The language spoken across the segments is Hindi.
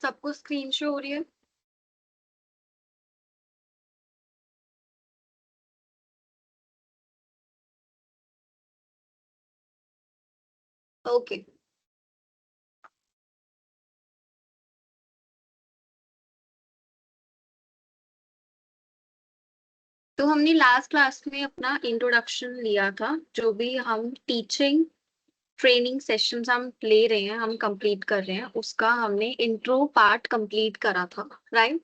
सबको स्क्रीन शो हो रही है? ओके। तो हमने लास्ट क्लास में अपना इंट्रोडक्शन लिया था, जो भी हम टीचिंग ट्रेनिंग सेशंस हम ले रहे हैं, हम कंप्लीट कर रहे हैं, उसका हमने इंट्रो पार्ट कंप्लीट करा था, राइट?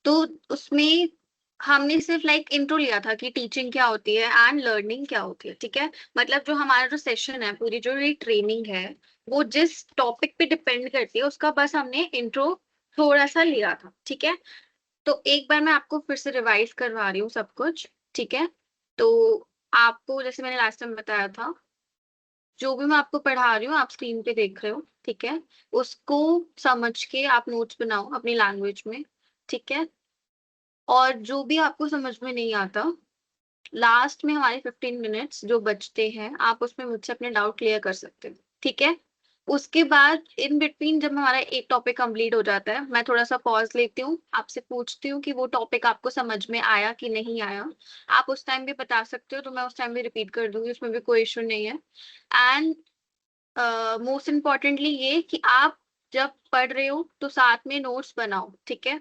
तो उसमें हमने सिर्फ लाइक इंट्रो लिया था कि टीचिंग क्या होती है एंड लर्निंग क्या होती है, ठीक है? मतलब जो हमारा जो सेशन है, पूरी जो ये ट्रेनिंग है, वो जिस टॉपिक पे डिपेंड करती है, उसका बस हमने इंट्रो थोड़ा सा लिया था, ठीक है? तो एक बार मैं आपको फिर से रिवाइज करवा रही हूँ सब कुछ, ठीक है? तो आपको जैसे मैंने लास्ट टाइम बताया था, जो भी मैं आपको पढ़ा रही हूँ आप स्क्रीन पे देख रहे हो, ठीक है? उसको समझ के आप नोट्स बनाओ अपनी लैंग्वेज में, ठीक है? और जो भी आपको समझ में नहीं आता, लास्ट में हमारे 15 मिनट्स जो बचते हैं, आप उसमें मुझसे अपने डाउट क्लियर कर सकते हो, ठीक है? उसके बाद इन बिटवीन जब हमारा एक टॉपिक कंप्लीट हो जाता है, मैं थोड़ा सा पॉज लेती हूँ, आपसे पूछती हूँ कि वो टॉपिक आपको समझ में आया कि नहीं आया। आप उस टाइम भी बता सकते हो, तो मैं उस टाइम भी रिपीट कर दूंगी, उसमें भी कोई इशू नहीं है। एंड मोस्ट इम्पॉर्टेंटली ये कि आप जब पढ़ रहे हो तो साथ में नोट्स बनाओ, ठीक है?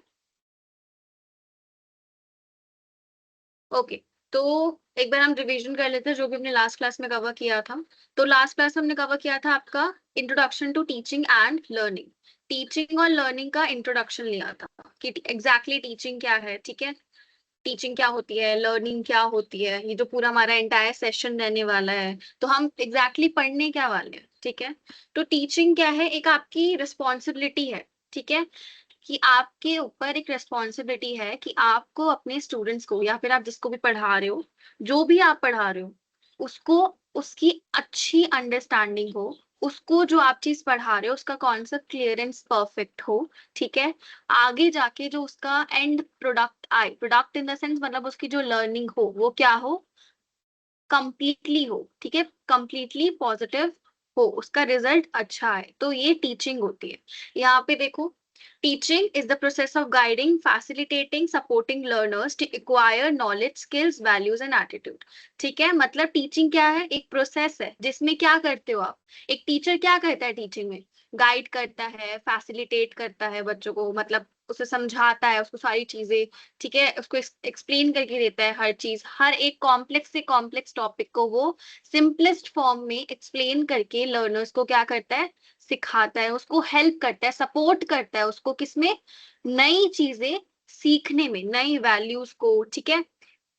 ओके। तो एक बार हम रिवीजन कर लेते हैं जो भी हमने लास्ट क्लास में कवर किया था। तो लास्ट क्लास हमने कवर किया था आपका introduction to teaching and learning. Teaching और लर्निंग का इंट्रोडक्शन लिया था कि एग्जैक्टली टीचिंग क्या है, ठीक है? टीचिंग क्या होती है, लर्निंग क्या होती है, ये जो पूरा हमारा एंटायर सेशन रहने वाला है, तो हम एग्जैक्टली पढ़ने क्या वाले हैं, ठीक है? तो टीचिंग क्या है, एक आपकी रिस्पॉन्सिबिलिटी है, ठीक है? कि आपके ऊपर एक रिस्पॉन्सिबिलिटी है कि आपको अपने स्टूडेंट्स को, या फिर आप जिसको भी पढ़ा रहे हो, जो भी आप पढ़ा रहे हो, उसको उसकी अच्छी अंडरस्टैंडिंग हो, उसको जो आप चीज पढ़ा रहे हो उसका कॉन्सेप्ट क्लियरेंस परफेक्ट हो, ठीक है? आगे जाके जो उसका एंड प्रोडक्ट आए, प्रोडक्ट इन द सेंस मतलब उसकी जो लर्निंग हो वो क्या हो, कंप्लीटली हो, ठीक है? कंप्लीटली पॉजिटिव हो, उसका रिजल्ट अच्छा है, तो ये टीचिंग होती है। यहाँ पे देखो, teaching is the process of guiding, facilitating, supporting learners to acquire knowledge, skills, values and attitude, ठीक है? मतलब टीचिंग क्या है, एक प्रोसेस है जिसमें क्या करते हो आप। एक टीचर क्या करता है टीचिंग में, गाइड करता है, फैसिलिटेट करता है बच्चों को, मतलब उसे समझाता है, उसको सारी चीजें, ठीक है, उसको एक्सप्लेन करके देता है हर चीज, हर एक कॉम्प्लेक्स से कॉम्प्लेक्स टॉपिक को वो सिंपलेस्ट फॉर्म में एक्सप्लेन करके लर्नर्स को क्या करता है, सिखाता है, उसको हेल्प करता है, सपोर्ट करता है उसको किसमें, नई चीजें सीखने में, नई वैल्यूज को, ठीक है,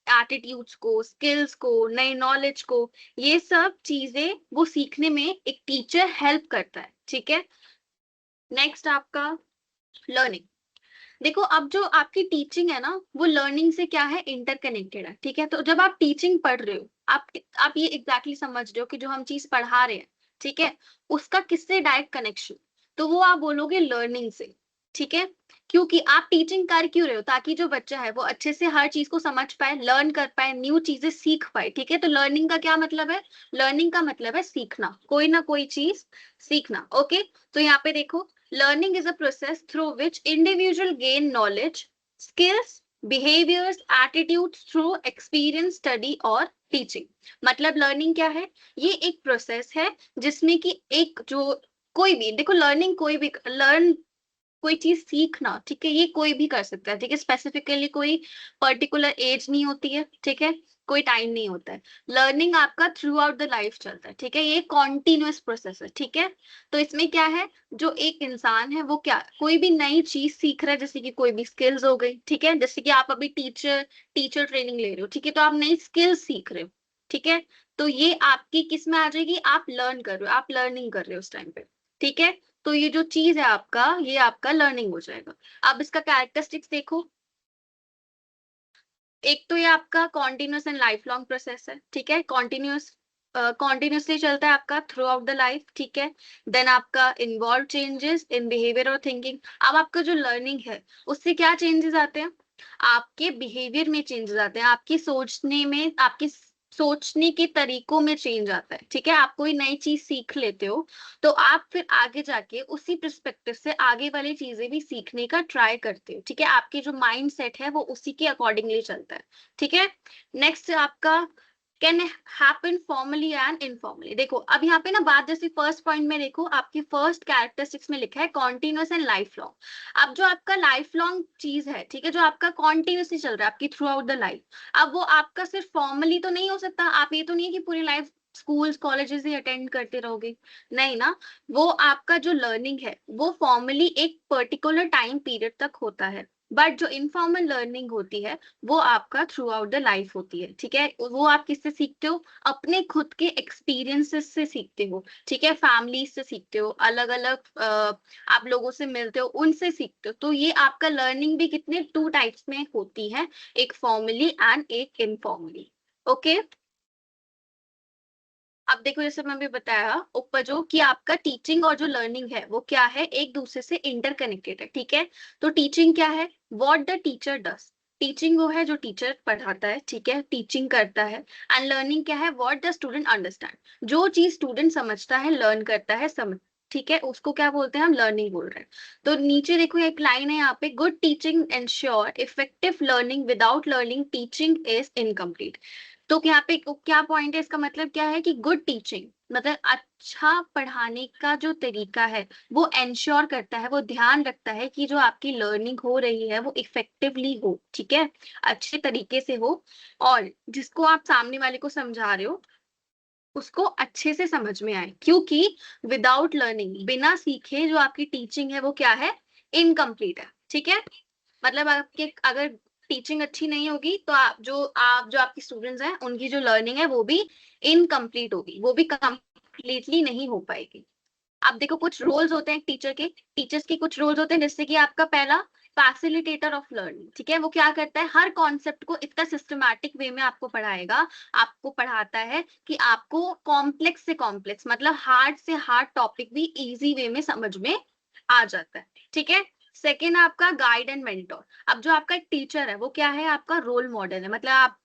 एटीट्यूड्स को, स्किल्स को, नई नॉलेज को, ये सब चीजें वो सीखने में एक टीचर हेल्प करता है, ठीक है? नेक्स्ट आपका लर्निंग। देखो, अब जो आपकी टीचिंग है ना, वो लर्निंग से क्या है, इंटरकनेक्टेड है, ठीक है? तो जब आप टीचिंग पढ़ रहे हो, आप ये एग्जैक्टली समझ रहे हो कि जो हम चीज पढ़ा रहे हैं, ठीक है, उसका किससे डायरेक्ट कनेक्शन, तो वो आप बोलोगे लर्निंग से, ठीक है? क्योंकि आप टीचिंग कर क्यों रहे हो, ताकि जो बच्चा है वो अच्छे से हर चीज को समझ पाए, लर्न कर पाए, न्यू चीजें सीख पाए, ठीक है? तो लर्निंग का क्या मतलब है, लर्निंग का मतलब है सीखना, कोई ना कोई चीज सीखना, ओके? तो यहाँ पे देखो, learning is a process through which individual gain knowledge, skills, behaviors, attitudes through experience, study और teaching। मतलब learning क्या है, ये एक process है जिसमें कि एक जो कोई भी, देखो लर्निंग कोई भी लर्न, कोई चीज सीखना, ठीक है, ये कोई भी कर सकता है, ठीक है? स्पेसिफिकली कोई पर्टिकुलर एज नहीं होती है, ठीक है? कोई टाइम नहीं होता है। लर्निंग आपका थ्रू आउट द लाइफ चलता है, ठीक है? ये कॉन्टिन्यूअस प्रोसेस है, ठीक है? तो इसमें क्या है, जो एक इंसान है वो क्या, कोई भी नई चीज सीख रहा है, जैसे कि कोई भी स्किल्स हो गई, ठीक है? जैसे कि आप अभी टीचर ट्रेनिंग ले रहे हो, ठीक है, तो आप नई स्किल्स सीख रहे हो, ठीक है? तो ये आपकी किस में आ जाएगी, आप लर्न कर रहे हो, आप लर्निंग कर रहे हो उस टाइम पे, ठीक है? तो ये जो चीज है आपका, ये आपका लर्निंग हो जाएगा। अब इसका कैरेक्टरिस्टिक्स देखो, एक तो ये आपका continuous and life long process है, ठीक है? कॉन्टिन्यूसली चलता है आपका थ्रू आउट द लाइफ, ठीक है? देन आपका इन्वॉल्व चेंजेस इन बिहेवियर और थिंकिंग। अब आपका जो लर्निंग है, उससे क्या चेंजेस आते हैं, आपके बिहेवियर में चेंजेस आते हैं, आपकी सोचने में, आपकी सोचने के तरीकों में चेंज आता है, ठीक है। आप कोई नई चीज सीख लेते हो तो आप फिर आगे जाके उसी पर्सपेक्टिव से आगे वाली चीजें भी सीखने का ट्राई करते हो, ठीक है। आपके जो माइंड सेट है वो उसी के अकॉर्डिंगली चलता है, ठीक है। नेक्स्ट आपका can happen formally and informally. देखो अब यहाँ पे ना बात, जैसे फर्स्ट पॉइंट में देखो आपकी फर्स्ट कैरेक्टरिस्टिक्स में लिखा है कॉन्टिन्यूस एंड लाइफ लॉन्ग। अब जो आपका लाइफ लॉन्ग चीज है, ठीक है, जो आपका कॉन्टिन्यूसली चल रहा है आपकी थ्रू आउट द लाइफ, अब वो आपका सिर्फ फॉर्मली तो नहीं हो सकता। आप ये तो नहीं है कि पूरी लाइफ स्कूल्स कॉलेजेस ही अटेंड करते रहोगे, नहीं ना। वो आपका जो लर्निंग है वो फॉर्मली एक पर्टिकुलर टाइम पीरियड तक होता है, बट जो इनफॉर्मल लर्निंग होती है वो आपका थ्रू आउट द लाइफ होती है, ठीक है। वो आप किससे सीखते हो? अपने खुद के एक्सपीरियंसेस से सीखते हो, ठीक है। फैमिली से सीखते हो, अलग अलग आप लोगों से मिलते हो, उनसे सीखते हो। तो ये आपका लर्निंग भी कितने टू टाइप्स में होती है, एक फॉर्मली एंड एक इनफॉर्मली। ओके, अब देखो जैसे मैं भी बताया ऊपर जो कि आपका टीचिंग और जो लर्निंग है वो क्या है, एक दूसरे से इंटरकनेक्टेड है, ठीक है। तो टीचिंग क्या है? What the teacher does. Teaching वो है जो टीचर पढ़ाता है, ठीक है, टीचिंग करता है। एंड लर्निंग क्या है? What the student understand. जो चीज स्टूडेंट समझता है, लर्न करता है, समझ, ठीक है, उसको क्या बोलते हैं? हम लर्निंग बोल रहे हैं। तो नीचे देखो एक लाइन है यहाँ पे, good teaching ensure effective learning, without learning teaching is incomplete. तो यहाँ पे क्या पॉइंट है, इसका मतलब क्या है कि गुड टीचिंग मतलब अच्छा पढ़ाने का जो तरीका है वो एंश्योर करता है, वो ध्यान रखता है कि जो आपकी लर्निंग हो रही है वो इफेक्टिवली हो, ठीक है, अच्छे तरीके से हो, और जिसको आप सामने वाले को समझा रहे हो उसको अच्छे से समझ में आए। क्योंकि विदाउट लर्निंग, बिना सीखे जो आपकी टीचिंग है वो क्या है? इनकम्प्लीट है, ठीक है। मतलब आपके अगर टीचिंग अच्छी नहीं होगी तो आप जो आपकी स्टूडेंट्स हैं उनकी जो लर्निंग है वो भी इनकम्प्लीट होगी, वो भी कंप्लीटली नहीं हो पाएगी। आप देखो कुछ रोल्स होते हैं टीचर के, टीचर्स के कुछ रोल्स होते हैं, जैसे कि आपका पहला फैसिलिटेटर ऑफ लर्निंग, ठीक है। वो क्या करता है? हर कॉन्सेप्ट को इतना सिस्टमैटिक वे में आपको पढ़ाएगा, आपको पढ़ाता है कि आपको कॉम्प्लेक्स से कॉम्प्लेक्स मतलब हार्ड से हार्ड टॉपिक भी इजी वे में समझ में आ जाता है, ठीक है। सेकेंड आपका गाइड एंड मेंटोर। अब जो आपका एक टीचर है वो क्या है? आपका रोल मॉडल है। मतलब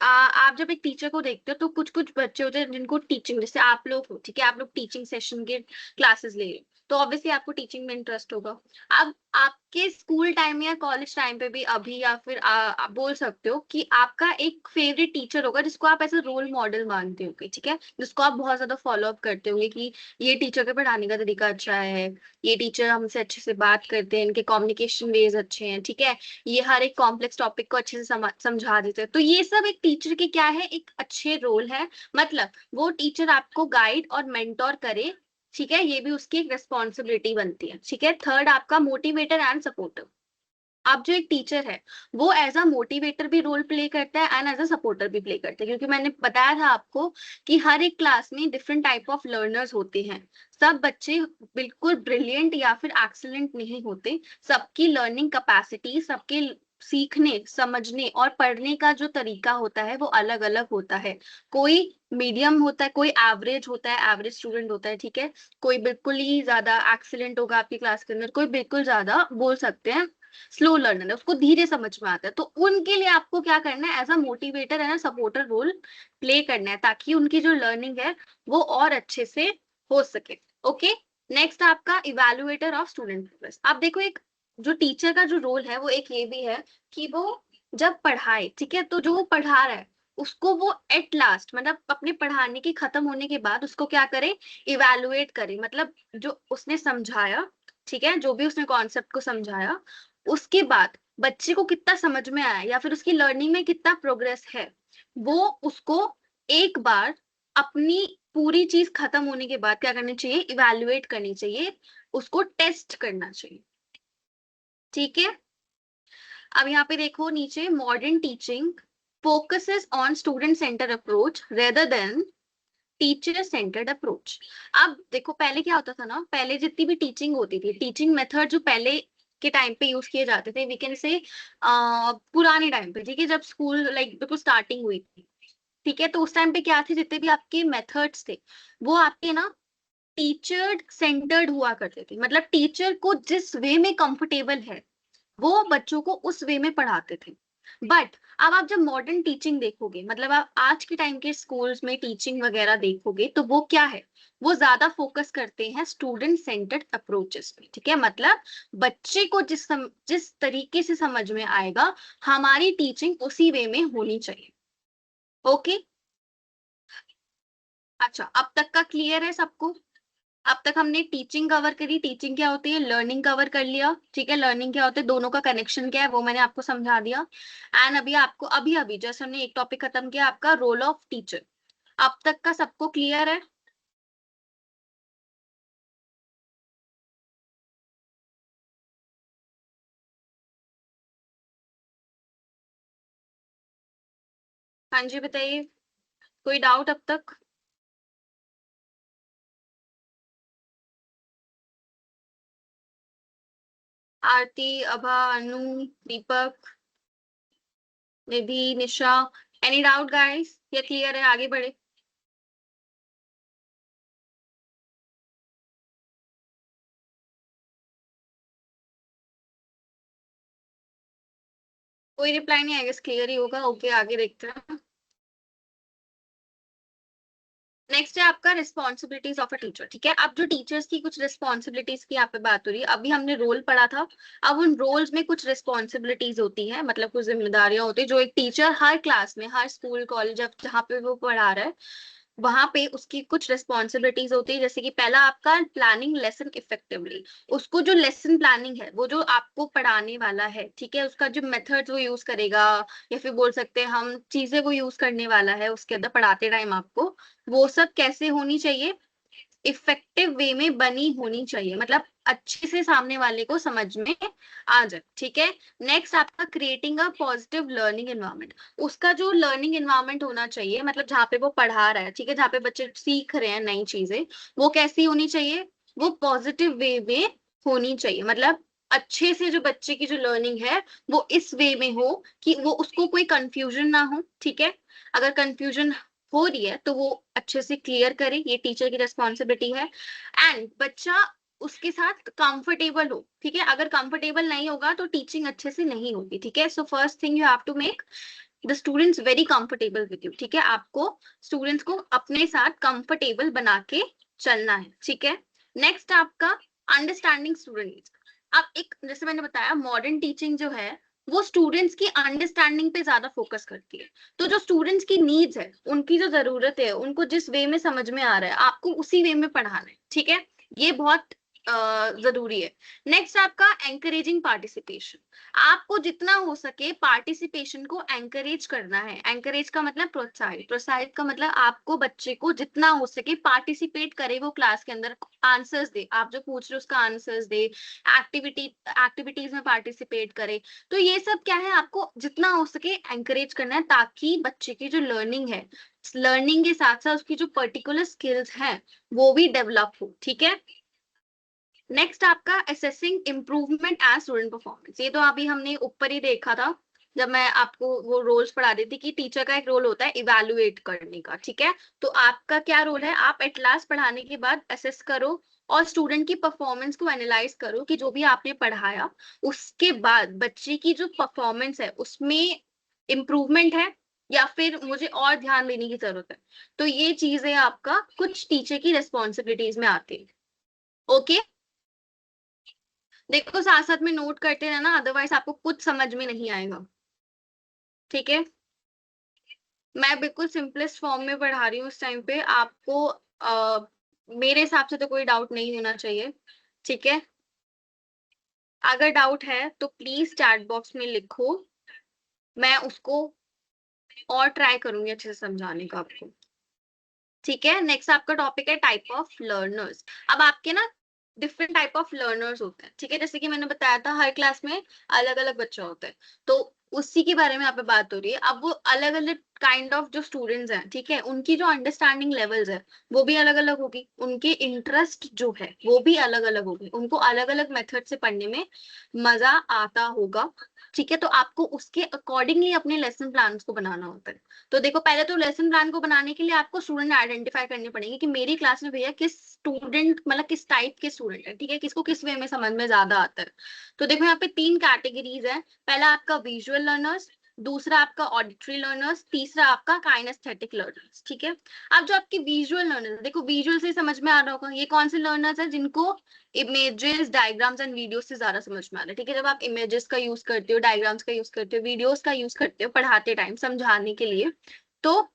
आप जब एक टीचर को देखते हो तो कुछ कुछ बच्चे होते हैं जिनको टीचिंग, जैसे आप लोग हो, ठीक है, आप लोग टीचिंग सेशन के क्लासेस ले रहे हो तो ऑब्वियसली आपको टीचिंग में इंटरेस्ट होगा। अब आपके स्कूल टाइम या कॉलेज टाइम पे भी अभी या फिर आप बोल सकते हो कि आपका एक फेवरेट टीचर होगा जिसको आप ऐसे रोल मॉडल मानते होगे, ठीक है, जिसको आप बहुत ज्यादा फॉलो अप करते होंगे कि ये टीचर का पढ़ाने का तरीका अच्छा है, ये टीचर हमसे अच्छे से बात करते हैं, इनके कम्युनिकेशन वेज अच्छे हैं, ठीक है, ये हर एक कॉम्प्लेक्स टॉपिक को अच्छे से समझा देते हैं। तो ये सब एक टीचर के क्या है? एक अच्छे रोल है। मतलब वो टीचर आपको गाइड और मेंटोर करे, ठीक है, ये भी उसकी एक रिस्पॉन्सिबिलिटी बनती है, ठीक है। थर्ड आपका मोटिवेटर एंड सपोर्टर। अब जो एक टीचर है वो एज अ मोटिवेटर भी रोल प्ले करता है एंड एज अ सपोर्टर भी प्ले करता है, क्योंकि मैंने बताया था आपको कि हर एक क्लास में डिफरेंट टाइप ऑफ लर्नर्स होते हैं। सब बच्चे बिल्कुल ब्रिलियंट या फिर एक्सीलेंट नहीं होते। सबकी लर्निंग कैपेसिटी, सबके सीखने समझने और पढ़ने का जो तरीका होता है वो अलग अलग होता है। कोई मीडियम होता है, कोई एवरेज होता है, एवरेज स्टूडेंट होता है, ठीक है, कोई बिल्कुल ही ज्यादा एक्सीलेंट होगा आपकी क्लास के अंदर, कोई बिल्कुल ज्यादा बोल सकते हैं स्लो लर्नर है, उसको धीरे समझ में आता है। तो उनके लिए आपको क्या करना है? एज अ मोटिवेटर है ना, सपोर्टर रोल प्ले करना है, ताकि उनकी जो लर्निंग है वो और अच्छे से हो सके। ओके, नेक्स्ट आपका इवेलुएटर ऑफ स्टूडेंट प्रोग्रेस। आप देखो एक जो टीचर का जो रोल है वो एक ये भी है कि वो जब पढ़ाए, ठीक है, तो जो वो पढ़ा रहा है उसको वो एट लास्ट मतलब अपने पढ़ाने के खत्म होने के बाद उसको क्या करे? इवेलुएट करे। मतलब जो उसने समझाया, ठीक है, जो भी उसने कॉन्सेप्ट को समझाया, उसके बाद बच्चे को कितना समझ में आया या फिर उसकी लर्निंग में कितना प्रोग्रेस है, वो उसको एक बार अपनी पूरी चीज खत्म होने के बाद क्या करनी चाहिए? इवेल्युएट करनी चाहिए, उसको टेस्ट करना चाहिए, ठीक है। अब यहाँ पे देखो नीचे, modern teaching focuses on student centre approach rather than teacher centred approach. अब देखो पहले क्या होता था ना, पहले जितनी भी टीचिंग होती थी, टीचिंग मेथड जो पहले के टाइम पे यूज किए जाते थे, वी कैन से पुराने टाइम पे, ठीक है, जब स्कूल लाइक बिल्कुल स्टार्टिंग हुई थी, ठीक है, तो उस टाइम पे क्या थे? जितने भी आपके मेथड्स थे वो आपके ना टीचर सेंटर्ड हुआ करते थे। मतलब टीचर को जिस वे में कंफर्टेबल है वो बच्चों को उस वे में पढ़ाते थे। बट अब आप जब मॉडर्न टीचिंग देखोगे, मतलब आप आज के टाइम के स्कूल्स में टीचिंग वगैरह देखोगे, तो वो क्या है, वो ज्यादा फोकस करते हैं स्टूडेंट सेंटर्ड अप्रोचेस पे। ठीक है, मतलब बच्चे को जिस तरीके से समझ में आएगा, हमारी टीचिंग उसी वे में होनी चाहिए। ओके, अच्छा, अब तक का क्लियर है सबको? अब तक हमने टीचिंग कवर करी, टीचिंग क्या होती है, लर्निंग कवर कर लिया। ठीक है, लर्निंग क्या होता है, दोनों का कनेक्शन क्या है वो मैंने आपको समझा दिया। एंड अभी आपको अभी अभी जैसे हमने एक टॉपिक खत्म किया, आपका रोल ऑफ टीचर। अब तक का सबको क्लियर है? हाँ जी, बताइए, कोई डाउट अब तक? आरती, अभा, अनु, दीपक, निधि, निशा, एनी डाउट गाइस, ये क्लियर है, आगे बढ़े? कोई रिप्लाई नहीं आएगा, क्लियर ही होगा। ओके, आगे देखते हैं। नेक्स्ट है आपका रिस्पॉन्सिबिलिटीज ऑफ अ टीचर। ठीक है, अब जो टीचर्स की कुछ रिस्पॉन्सिबिलिटीज की यहाँ पे बात हो रही है, अभी हमने रोल पढ़ा था। अब उन रोल्स में कुछ रिस्पॉन्सिबिलिटीज होती है, मतलब कुछ जिम्मेदारियां होती है जो एक टीचर हर क्लास में, हर स्कूल कॉलेज जहाँ पे वो पढ़ा रहा है, वहां पे उसकी कुछ रिस्पॉन्सिबिलिटीज होती है। जैसे कि पहला आपका प्लानिंग लेसन इफेक्टिवली। उसको जो लेसन प्लानिंग है, वो जो आपको पढ़ाने वाला है, ठीक है, उसका जो मेथड वो यूज करेगा, या फिर बोल सकते हैं हम चीजें वो यूज करने वाला है उसके अंदर पढ़ाते टाइम आपको, वो सब कैसे होनी चाहिए, इफेक्टिव वे में बनी होनी चाहिए, मतलब अच्छे से सामने वाले को समझ में आ जाए। ठीक है, नेक्स्ट आपका creating a positive learning environment. उसका जो लर्निंग एनवायरनमेंट होना चाहिए, मतलब जहाँ पे वो पढ़ा रहा है, ठीक है, जहाँ पे बच्चे सीख रहे हैं नई चीजें, वो कैसी होनी चाहिए, वो पॉजिटिव वे में होनी चाहिए। मतलब अच्छे से जो बच्चे की जो लर्निंग है, वो इस वे में हो कि वो उसको कोई कंफ्यूजन ना हो। ठीक है, अगर कंफ्यूजन हो रही है तो वो अच्छे से क्लियर करे, ये टीचर की रिस्पॉन्सिबिलिटी है। एंड बच्चा उसके साथ कंफर्टेबल हो। ठीक है, अगर कंफर्टेबल नहीं होगा तो टीचिंग अच्छे से नहीं होगी। ठीक है, so first thing you have to make the students very comfortable with you. ठीक है, आपको स्टूडेंट्स को अपने साथ कंफर्टेबल बना के चलना है। ठीक है, नेक्स्ट आपका अंडरस्टैंडिंग स्टूडेंट्स। अब एक जैसे मैंने बताया, मॉडर्न टीचिंग जो है वो स्टूडेंट्स की अंडरस्टैंडिंग पे ज्यादा फोकस करती है। तो जो स्टूडेंट्स की नीड्स है, उनकी जो जरूरत है, उनको जिस वे में समझ में आ रहा है, आपको उसी वे में पढ़ाना है। ठीक है, ये बहुत जरूरी है। नेक्स्ट आपका एंकरेजिंग पार्टिसिपेशन। आपको जितना हो सके पार्टिसिपेशन को एंकरेज करना है। एंकरेज का मतलब प्रोत्साहित, प्रोत्साहित का मतलब आपको बच्चे को जितना हो सके पार्टिसिपेट करे वो क्लास के अंदर, आंसर्स दे, आप जो पूछ रहे हो उसका आंसर्स दे, एक्टिविटीज में पार्टिसिपेट करे। तो ये सब क्या है, आपको जितना हो सके एंकरेज करना है, ताकि बच्चे की जो लर्निंग है, लर्निंग के साथ साथ उसकी जो पर्टिकुलर स्किल्स हैं वो भी डेवलप हो। ठीक है, नेक्स्ट आपका assessing improvement as student performance. ये तो अभी हमने ऊपर ही देखा था जब मैं आपको वो रोल्स पढ़ा रही थी कि टीचर का एक रोल होता है इवेलुएट करने का। ठीक है, तो आपका क्या रोल है, आप एट लास्ट पढ़ाने के बाद असेस करो और स्टूडेंट की परफॉर्मेंस को एनालाइज करो कि जो भी आपने पढ़ाया, उसके बाद बच्चे की जो परफॉर्मेंस है उसमें इम्प्रूवमेंट है या फिर मुझे और ध्यान देने की जरूरत है। तो ये चीजें आपका कुछ टीचर की रिस्पॉन्सिबिलिटीज में आती है। ओके, देखो साथ साथ में नोट करते रहना, अदरवाइज आपको कुछ समझ में नहीं आएगा। ठीक है, मैं बिल्कुल सिंपलेस्ट फॉर्म में पढ़ा रही हूँ इस टाइम पे आपको। मेरे हिसाब से तो कोई डाउट नहीं होना चाहिए। ठीक है, अगर डाउट है तो प्लीज चैट बॉक्स में लिखो, मैं उसको और ट्राई करूंगी अच्छे से समझाने का आपको। ठीक है, नेक्स्ट आपका टॉपिक है टाइप ऑफ लर्नर्स। अब आपके ना डिफरेंट टाइप ऑफ लर्नर्स होते हैं। ठीक है, जैसे कि मैंने बताया था हर क्लास में अलग अलग बच्चे होते हैं, तो उसी के बारे में यहाँ पे बात हो रही है। अब वो अलग अलग काइंड ऑफ जो स्टूडेंट्स हैं, ठीक है, उनकी जो अंडरस्टैंडिंग लेवल्स है वो भी अलग अलग होगी, उनके इंटरेस्ट जो है वो भी अलग अलग होगी, उनको अलग अलग मेथड से पढ़ने में मजा आता होगा। ठीक है, तो आपको उसके अकॉर्डिंगली अपने लेसन प्लान को बनाना होता है। तो देखो, पहले तो लेसन प्लान को बनाने के लिए आपको स्टूडेंट आइडेंटिफाई करने पड़ेंगे कि मेरी क्लास में भैया किस स्टूडेंट, मतलब किस टाइप के स्टूडेंट है, ठीक है, किसको किस वे में समझ में ज्यादा आता है। तो देखो यहाँ पे तीन कैटेगरीज है। पहला आपका विजुअल लर्नर्स, दूसरा आपका ऑडिटरी लर्नर्स, तीसरा आपका काइनेस्थेटिक लर्नर्स। ठीक है, अब जो आपके विजुअल लर्नर्स, देखो विजुअल से समझ में आ रहा होगा ये कौन से लर्नर्स है जिनको इमेजेस, डायग्राम्स एंड वीडियोस से ज्यादा समझ में आ रहा है। ठीक है, जब आप इमेजेस का यूज करते हो, डायग्राम्स का यूज करते हो, वीडियोस का यूज करते हो पढ़ाते टाइम समझाने के लिए, तो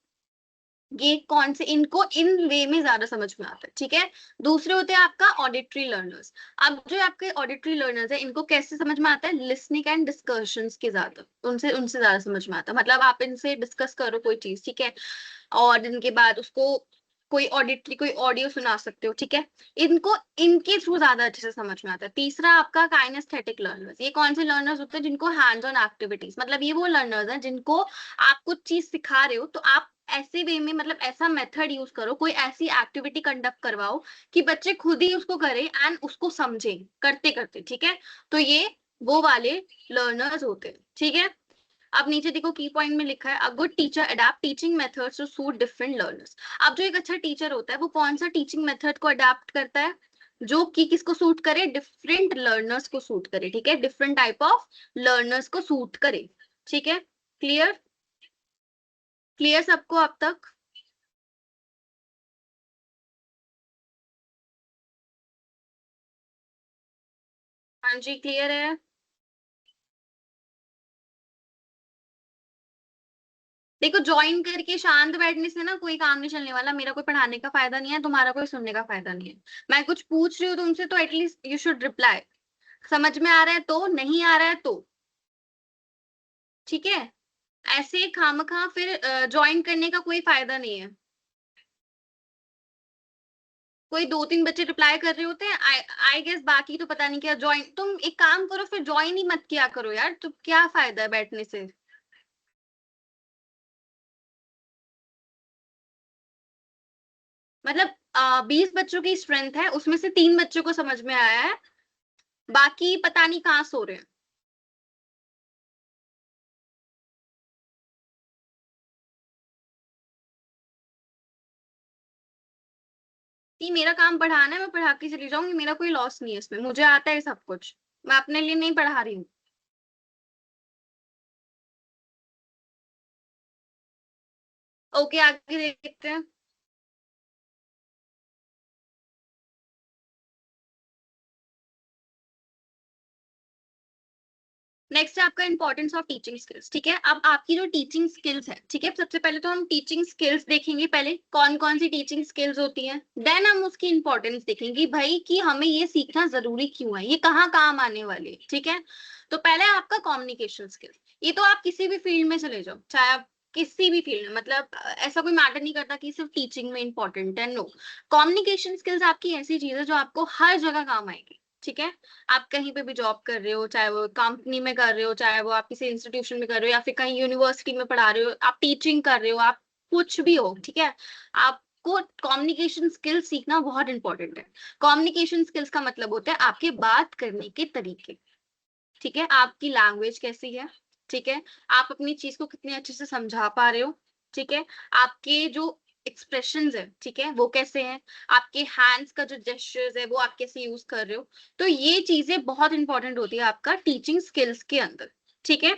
ये कौन से इनको इन वे में ज्यादा समझ में आता है। ठीक है, दूसरे होते हैं आपका ऑडिटरी लर्नर्स। अब जो आपके ऑडिटरी लर्नर्स है इनको कैसे समझ में आता है, लिसनिंग एंड डिस्कशंस के ज्यादा, उनसे उनसे ज्यादा समझ में आता है। मतलब आप इनसे डिस्कस करो कोई चीज, ठीक है, और इनके बाद उसको कोई ऑडिटरी कोई ऑडियो सुना सकते हो। ठीक है, इनको इनके थ्रू ज्यादा अच्छे से समझ में आता है। तीसरा आपका काइनेस्थेटिक लर्नर्स, ये कौन से लर्नर्स होते हैं जिनको हैंड्स ऑन एक्टिविटीज, मतलब ये वो लर्नर्स हैं जिनको आप कुछ चीज सिखा रहे हो तो आप ऐसे वे में, मतलब ऐसा मेथड यूज करो, कोई ऐसी एक्टिविटी कंडक्ट करवाओ कि बच्चे खुद ही उसको करें एंड उसको समझें करते करते। ठीक है, तो ये वो वाले लर्नर्स होते हैं। ठीक है, अब नीचे देखो की पॉइंट में लिखा है, a good teacher adapt teaching methods to suit different learners. अब जो एक अच्छा टीचर होता है वो कौन सा टीचिंग मेथड को अडैप्ट करता है, जो कि किसको सूट करे, डिफरेंट लर्नर्स को सूट करे। ठीक है, डिफरेंट टाइप ऑफ लर्नर्स को सूट करे। ठीक है, क्लियर, क्लियर सबको अब तक? हाँ जी, क्लियर है। देखो ज्वाइन करके शांत बैठने से ना कोई काम नहीं चलने वाला, मेरा कोई पढ़ाने का फायदा नहीं है, तुम्हारा कोई सुनने का फायदा नहीं है। मैं कुछ पूछ रही हूँ तुमसे तो एटलीस्ट यू शुड रिप्लाई। समझ में आ रहा है तो, नहीं आ रहा है तो, ठीक है, ऐसे खामखा फिर ज्वाइन करने का कोई फायदा नहीं है। कोई दो तीन बच्चे रिप्लाई कर रहे होते हैं, आई गेस, बाकी तो पता नहीं क्या। ज्वाइन तुम एक काम करो, फिर ज्वाइन ही मत किया करो यार, तो क्या फायदा है बैठने से। मतलब 20 बच्चों की स्ट्रेंथ है, उसमें से 3 बच्चों को समझ में आया है, बाकी पता नहीं कहाँ सो रहे हैं। कि मेरा काम पढ़ाना है, मैं पढ़ा के चली जाऊंगी, मेरा कोई लॉस नहीं है इसमें, मुझे आता है सब कुछ, मैं अपने लिए नहीं पढ़ा रही हूँ। ओके, आगे देखते हैं। नेक्स्ट है आपका इंपॉर्टेंस ऑफ टीचिंग स्किल्स। ठीक है, अब आपकी जो टीचिंग स्किल्स है, ठीक है, सबसे पहले तो हम टीचिंग स्किल्स देखेंगे, पहले कौन कौन सी टीचिंग स्किल्स होती हैं, देन हम उसकी इंपॉर्टेंस देखेंगे भाई कि हमें ये सीखना जरूरी क्यों है, ये कहाँ काम आने वाले है। ठीक है, तो पहले आपका कम्युनिकेशन स्किल्स, ये तो आप किसी भी फील्ड में चले जाओ, चाहे आप किसी भी फील्ड में, मतलब ऐसा कोई मैटर नहीं करता कि सिर्फ टीचिंग में इंपॉर्टेंट है, नो। कम्युनिकेशन स्किल्स आपकी ऐसी चीज है जो आपको हर जगह काम आएगी। ठीक है, आप कहीं पे भी जॉब कर रहे हो, चाहे वो कंपनी में कर रहे हो, चाहे वो आप किसी इंस्टीट्यूशन में कर रहे हो, या फिर कहीं यूनिवर्सिटी में पढ़ा रहे हो, आप टीचिंग कर रहे हो, आप कुछ भी हो, ठीक है, आपको कम्युनिकेशन स्किल्स सीखना बहुत इंपॉर्टेंट है। कम्युनिकेशन स्किल्स का मतलब होता है आपके बात करने के तरीके। ठीक है, आपकी लैंग्वेज कैसी है, ठीक है, आप अपनी चीज को कितने अच्छे से समझा पा रहे हो, ठीक है, आपके जो एक्सप्रेशंस है, ठीक है, वो कैसे हैं, आपके हैंड्स का जो जेस्चर्स है वो आप कैसे यूज कर रहे हो, तो ये चीजें बहुत इंपॉर्टेंट होती है आपका टीचिंग स्किल्स के अंदर। ठीक है,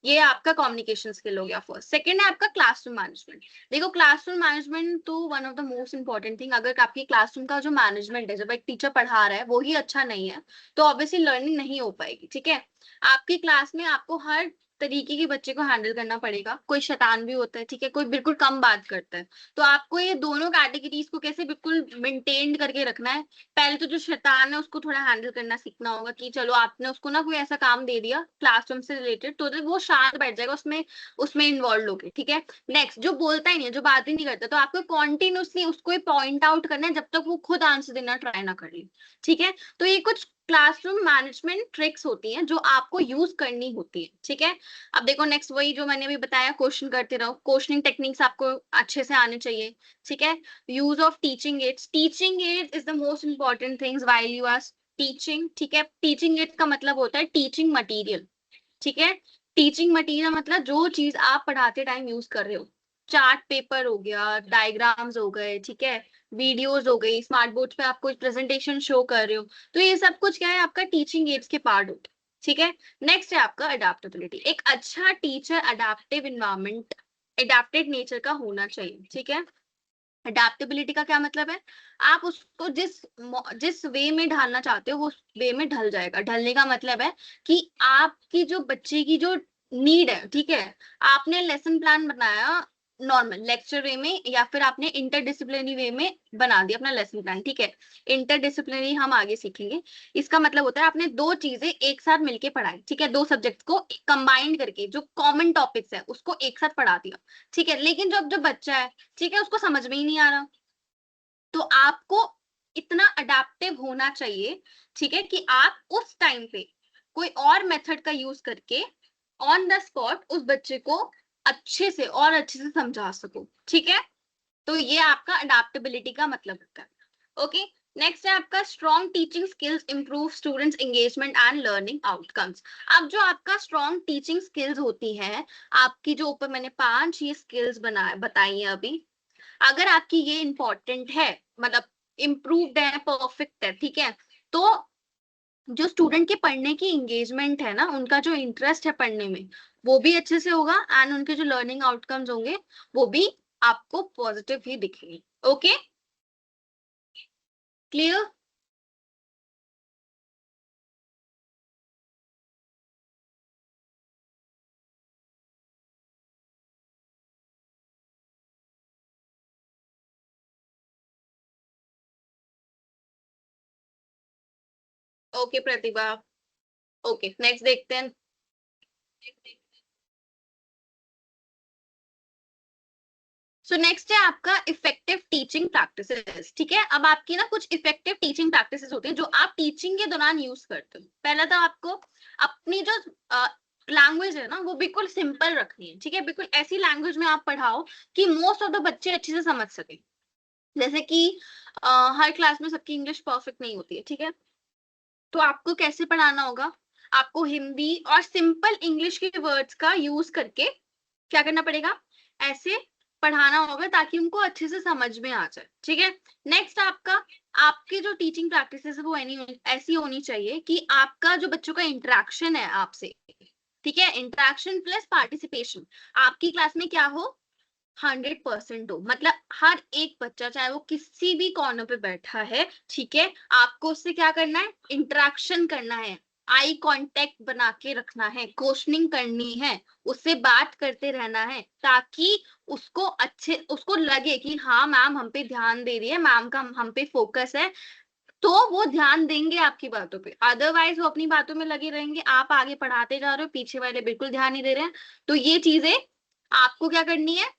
ये आपका कम्युनिकेशन स्किल हो गया फर्स्ट। सेकंड है आपका क्लासरूम मैनेजमेंट। देखो क्लासरूम मैनेजमेंट तो one of the most important thing, अगर आपकी क्लासरूम का जो मैनेजमेंट है, जब एक टीचर पढ़ा रहा है वो ही अच्छा नहीं है तो ऑब्वियसली लर्निंग नहीं हो पाएगी। ठीक है, आपकी क्लास में आपको हर तरीके के बच्चे को हैंडल करना पड़ेगा, कोई शैतान भी होता है, ठीक है, कोई बिल्कुल कम बात करता है, तो आपको ये दोनों कैटेगरीज को कैसे बिल्कुल मेंटेन करके रखना है। पहले तो जो शैतान है उसको थोड़ा हैंडल करना सीखना होगा, कि चलो आपने उसको ना कोई ऐसा काम दे दिया क्लासरूम से रिलेटेड, तो वो शांत बैठ जाएगा, उसमें उसमें इन्वॉल्व होके। ठीक है, नेक्स्ट जो बोलता ही नहीं है, जो बात ही नहीं करता, तो आपको कॉन्टिन्यूसली उसको पॉइंट आउट करना है जब तक वो खुद आंसर देना ट्राई ना कर ले। ठीक है, तो ये कुछ क्लासरूम मैनेजमेंट ट्रिक्स होती हैं जो आपको यूज करनी होती है। ठीक है, अब देखो नेक्स्ट वही जो मैंने अभी बताया, क्वेश्चन करते रहो, क्वेश्चनिंग टेक्निक्स आपको अच्छे से आने चाहिए। ठीक है, use of teaching aids, teaching aids is the most important things while you are teaching. ठीक है, टीचिंग एड्स का मतलब होता है टीचिंग मटेरियल। ठीक है, टीचिंग मटेरियल मतलब जो चीज आप पढ़ाते टाइम यूज कर रहे हो, चार्ट पेपर हो गया, डायग्राम्स हो गए, ठीक है, वीडियोस हो गई, स्मार्ट बोर्ड पे आप कोई प्रेजेंटेशन शो कर रहे हो, तो ये सब कुछ क्या है, आपका टीचिंग एड्स के पार्ट होते हैं। ठीक है। नेक्स्ट है आपका अडेप्टेबिलिटी। एक अच्छा teacher adaptive environment, adapted nature का होना चाहिए। ठीक है। अडेप्टेबिलिटी का क्या मतलब है, आप उसको जिस जिस वे में ढालना चाहते हो वो उस वे में ढल जाएगा। ढलने का मतलब है कि आपकी जो बच्चे की जो नीड है, ठीक है, आपने लेसन प्लान बनाया नॉर्मल लेक्चर वे में या फिर आपने इंटरडिसिप्लिनरी वे में बना दिया अपना लेसन प्लान। ठीक है, इंटरडिसिप्लिनरी हम आगे सीखेंगे। इसका मतलब होता है आपने दो चीजें एक साथ मिलके पढ़ाई। ठीक है, दो सब्जेक्ट को कंबाइंड करके जो कॉमन टॉपिक्स है उसको एक साथ पढ़ा दिया। ठीक है, लेकिन जो बच्चा है, ठीक है, उसको समझ में ही नहीं आ रहा, तो आपको इतना अडेप्टिव होना चाहिए, ठीक है, कि आप उस टाइम पे कोई और मेथड का यूज करके ऑन द स्पॉट उस बच्चे को अच्छे से समझा सको। ठीक है, तो ये आपका अडेप्टेबिलिटी का मतलब होता है। ओके, नेक्स्ट है आपका strong teaching skills improve students engagement and learning outcomes. अब जो आपका स्ट्रॉन्ग टीचिंग स्किल्स होती है, आपकी जो ऊपर मैंने 5 ये स्किल्स बताई है अभी, अगर आपकी ये इंपॉर्टेंट है, मतलब इम्प्रूव्ड है, परफेक्ट है, ठीक है, तो जो स्टूडेंट के पढ़ने की एंगेजमेंट है ना, उनका जो इंटरेस्ट है पढ़ने में, वो भी अच्छे से होगा एंड उनके जो लर्निंग आउटकम्स होंगे वो भी आपको पॉजिटिव ही दिखेंगे। Okay, clear? ओके प्रतिभा, ओके नेक्स्ट देखते हैं। सो नेक्स्ट है आपका इफेक्टिव टीचिंग प्रैक्टिसेस। ठीक है, अब आपकी ना कुछ इफेक्टिव टीचिंग प्रैक्टिसेस होती है जो आप टीचिंग के दौरान यूज करते हो। पहला तो आपको अपनी जो लैंग्वेज है ना वो बिल्कुल सिंपल रखनी है। ठीक है, बिल्कुल ऐसी लैंग्वेज में आप पढ़ाओ कि मोस्ट ऑफ द बच्चे अच्छे से समझ सके। जैसे कि हर क्लास में सबकी इंग्लिश परफेक्ट नहीं होती है। ठीक है, तो आपको कैसे पढ़ाना होगा, आपको हिंदी और सिंपल इंग्लिश के वर्ड्स का यूज करके क्या करना पड़ेगा, ऐसे पढ़ाना होगा ताकि उनको अच्छे से समझ में आ जाए। ठीक है, नेक्स्ट आपका, आपकी जो टीचिंग प्रैक्टिस है वो ऐसी होनी चाहिए कि आपका जो बच्चों का इंटरेक्शन है आपसे, ठीक है, इंटरेक्शन प्लस पार्टिसिपेशन, आपकी क्लास में क्या हो, 100% हो। मतलब हर एक बच्चा चाहे वो किसी भी कॉर्नर पे बैठा है, ठीक है, आपको उससे क्या करना है, इंटरेक्शन करना है, आई कांटेक्ट बना के रखना है, क्वेश्चनिंग करनी है, उससे बात करते रहना है, ताकि उसको लगे कि हाँ मैम हम पे ध्यान दे रही है, मैम का हम पे फोकस है, तो वो ध्यान देंगे आपकी बातों पे। अदरवाइज वो अपनी बातों में लगे रहेंगे, आप आगे पढ़ाते जा रहे हो, पीछे वाले बिल्कुल ध्यान नहीं दे रहे हैं। तो ये चीजें आपको क्या करनी है,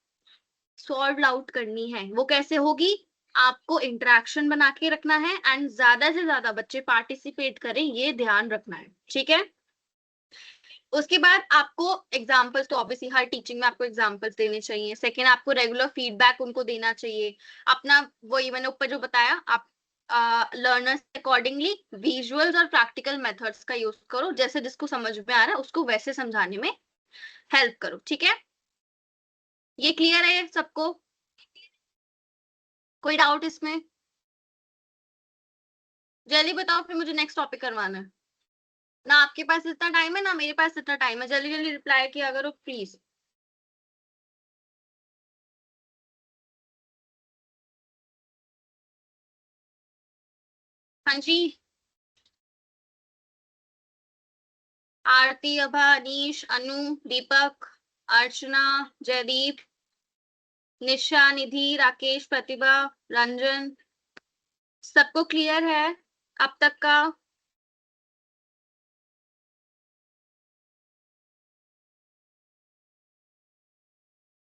सॉल्व आउट करनी है। वो कैसे होगी, आपको इंटरेक्शन बना के रखना है एंड ज्यादा से ज्यादा बच्चे पार्टिसिपेट करें, ये ध्यान रखना है। ठीक है, उसके बाद आपको एग्जाम्पल्स, तो ऑब्वियसली हर टीचिंग में आपको एग्जाम्पल्स देने चाहिए। सेकेंड, आपको रेगुलर फीडबैक उनको देना चाहिए अपना, वही मैंने ऊपर जो बताया, आप लर्नर्स अकॉर्डिंगली विजुअल्स और प्रैक्टिकल मेथड्स का यूज करो, जैसे जिसको समझ में आ रहा है उसको वैसे समझाने में हेल्प करो। ठीक है, ये क्लियर है सबको, कोई डाउट इसमें? जल्दी बताओ फिर मुझे नेक्स्ट टॉपिक करवाना है। ना आपके पास इतना टाइम है ना मेरे पास इतना टाइम है, जल्दी जल्दी रिप्लाई किया करो प्लीज। हाँ जी, आरती, अभा, अनीश, अनु, दीपक, अर्चना, जयदीप, निशा, निधि, राकेश, प्रतिभा, रंजन, सबको क्लियर है अब तक का?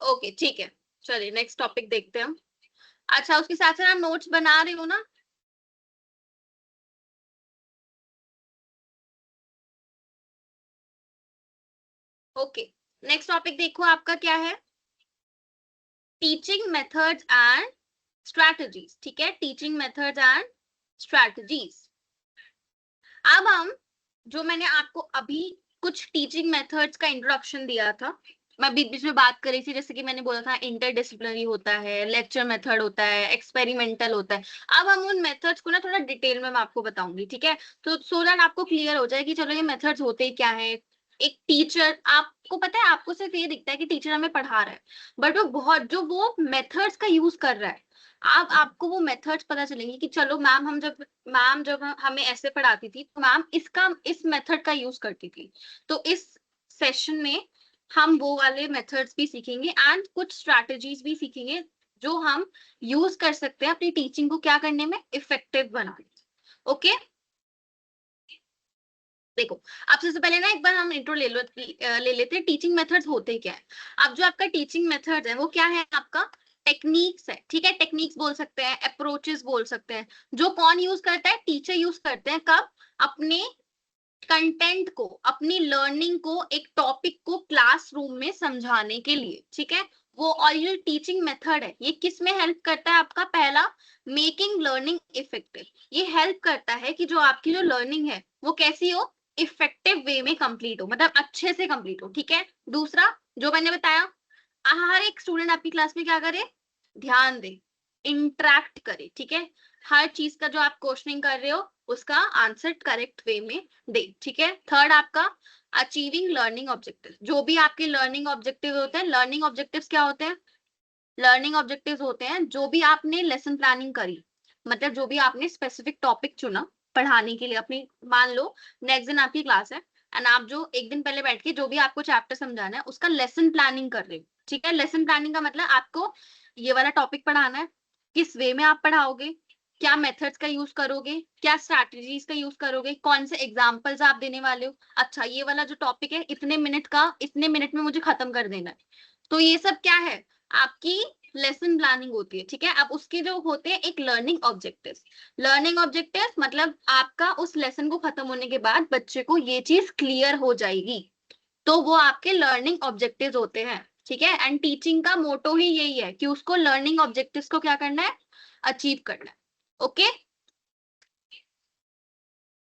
ओके ठीक है, चलिए नेक्स्ट टॉपिक देखते हैं हम। अच्छा, उसके साथ साथ आप नोट्स बना रही हो ना? ओके, नेक्स्ट टॉपिक देखो आपका क्या है, टीचिंग मेथड्स एंड स्ट्रैटेजीज। ठीक है, टीचिंग मेथड्स एंड स्ट्रैटेजीज। अब हम, जो मैंने आपको अभी कुछ टीचिंग मेथड्स का इंट्रोडक्शन दिया था, मैं बीच बीच में बात कर रही थी, जैसे कि मैंने बोला था इंटरडिसिप्लिनरी होता है, लेक्चर मेथड होता है, एक्सपेरिमेंटल होता है। अब हम उन मेथड्स को ना थोड़ा डिटेल में मैं आपको बताऊंगी, ठीक है? तो सो दैट आपको क्लियर हो जाए कि चलो ये मेथड्स होते क्या है। एक टीचर, आपको पता है, आपको सिर्फ ये दिखता है कि टीचर हमें पढ़ा रहा है, बट वो बहुत जो वो मेथड्स का यूज कर रहा है, आपको वो मेथड्स पता चलेंगे कि चलो मैम जब हमें ऐसे पढ़ाती थी तो मैम इस मेथड का यूज करती थी। तो इस सेशन में हम वो वाले मेथड्स भी सीखेंगे एंड कुछ स्ट्रैटेजीज भी सीखेंगे जो हम यूज कर सकते हैं अपनी टीचिंग को क्या करने में, इफेक्टिव बनाने। ओके, देखो, अब सबसे पहले ना एक बार हम इंट्रो ले लेते हैं, टीचिंग मेथड्स होते क्या है। अब जो आपका टीचिंग मेथड्स है वो क्या है, आपका टेक्निक्स है, ठीक है? टेक्निक्स बोल सकते हैं, अप्रोचेस बोल सकते हैं। जो कौन यूज करता है, टीचर यूज करते हैं, कब? अपने कंटेंट को, अपनी लर्निंग को, एक टॉपिक को क्लासरूम में समझाने के लिए, ठीक है? वो और ये टीचिंग मेथड है, ये किस में हेल्प करता है? आपका पहला, मेकिंग लर्निंग इफेक्टिव। ये हेल्प करता है कि जो आपकी जो लर्निंग है वो कैसी हो, इफेक्टिव वे में कंप्लीट हो, मतलब अच्छे से कंप्लीट हो, ठीक है? दूसरा, जो मैंने बताया, हर एक स्टूडेंट आपकी क्लास में क्या करे, ध्यान दे, इंटरेक्ट करे, ठीक है? हर चीज का जो आप क्वेश्चनिंग कर रहे हो उसका आंसर करेक्ट वे में दे, ठीक है? थर्ड, आपका अचीविंग लर्निंग ऑब्जेक्टिव। जो भी आपके लर्निंग ऑब्जेक्टिव होते हैं, लर्निंग ऑब्जेक्टिव्स क्या होते हैं? लर्निंग ऑब्जेक्टिव्स होते हैं जो भी आपने लेसन प्लानिंग करी, मतलब जो भी आपने स्पेसिफिक टॉपिक चुना पढ़ाने के लिए अपनी, मान लो नेक्स्ट दिन आपकी क्लास है एंड आप जो एक दिन पहले बैठ के जो भी आपको चैप्टर समझाना है उसका लेसन प्लानिंग कर रहे हो, ठीक है? लेसन प्लानिंग का मतलब आपको ये वाला टॉपिक पढ़ाना है, किस वे में आप पढ़ाओगे, क्या मेथड्स का यूज करोगे, क्या स्ट्रैटेजीज का यूज करोगे, कौन से एग्जाम्पल्स आप देने वाले हो, अच्छा ये वाला जो टॉपिक है इतने मिनट का, इतने मिनट में मुझे खत्म कर देना है। तो ये सब क्या है, आपकी लेसन प्लानिंग होती है, ठीक है? अब उसके जो होते हैं एक लर्निंग ऑब्जेक्टिव्स। लर्निंग ऑब्जेक्टिव्स मतलब आपका उस लेसन को खत्म होने के बाद बच्चे को ये चीज क्लियर हो जाएगी, तो वो आपके लर्निंग ऑब्जेक्टिव्स होते हैं, ठीक है? एंड टीचिंग का मोटो ही यही है कि उसको लर्निंग ऑब्जेक्टिव्स को क्या करना है, अचीव करना है। Okay,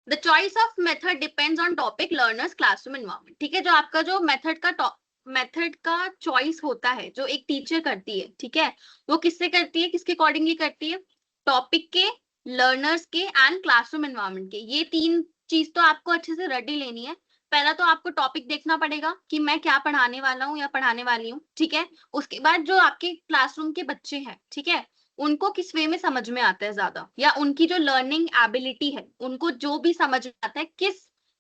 the choice of method depends on topic, learners, classroom environment, ठीक है? जो आपका जो मेथड का चॉइस होता है जो एक टीचर करती है, ठीक है? वो किससे करती है, किसके अकॉर्डिंगली करती है? टॉपिक के, लर्नर्स के एंड क्लासरूम एनवायरनमेंट के। ये तीन चीज तो आपको अच्छे से रेडी लेनी है। पहला तो आपको टॉपिक देखना पड़ेगा कि मैं क्या पढ़ाने वाला हूँ या पढ़ाने वाली हूँ, ठीक है? उसके बाद जो आपके क्लासरूम के बच्चे हैं, ठीक है, उनको किस वे में समझ में आता है ज्यादा, या उनकी जो लर्निंग एबिलिटी है, उनको जो भी समझ में आता है,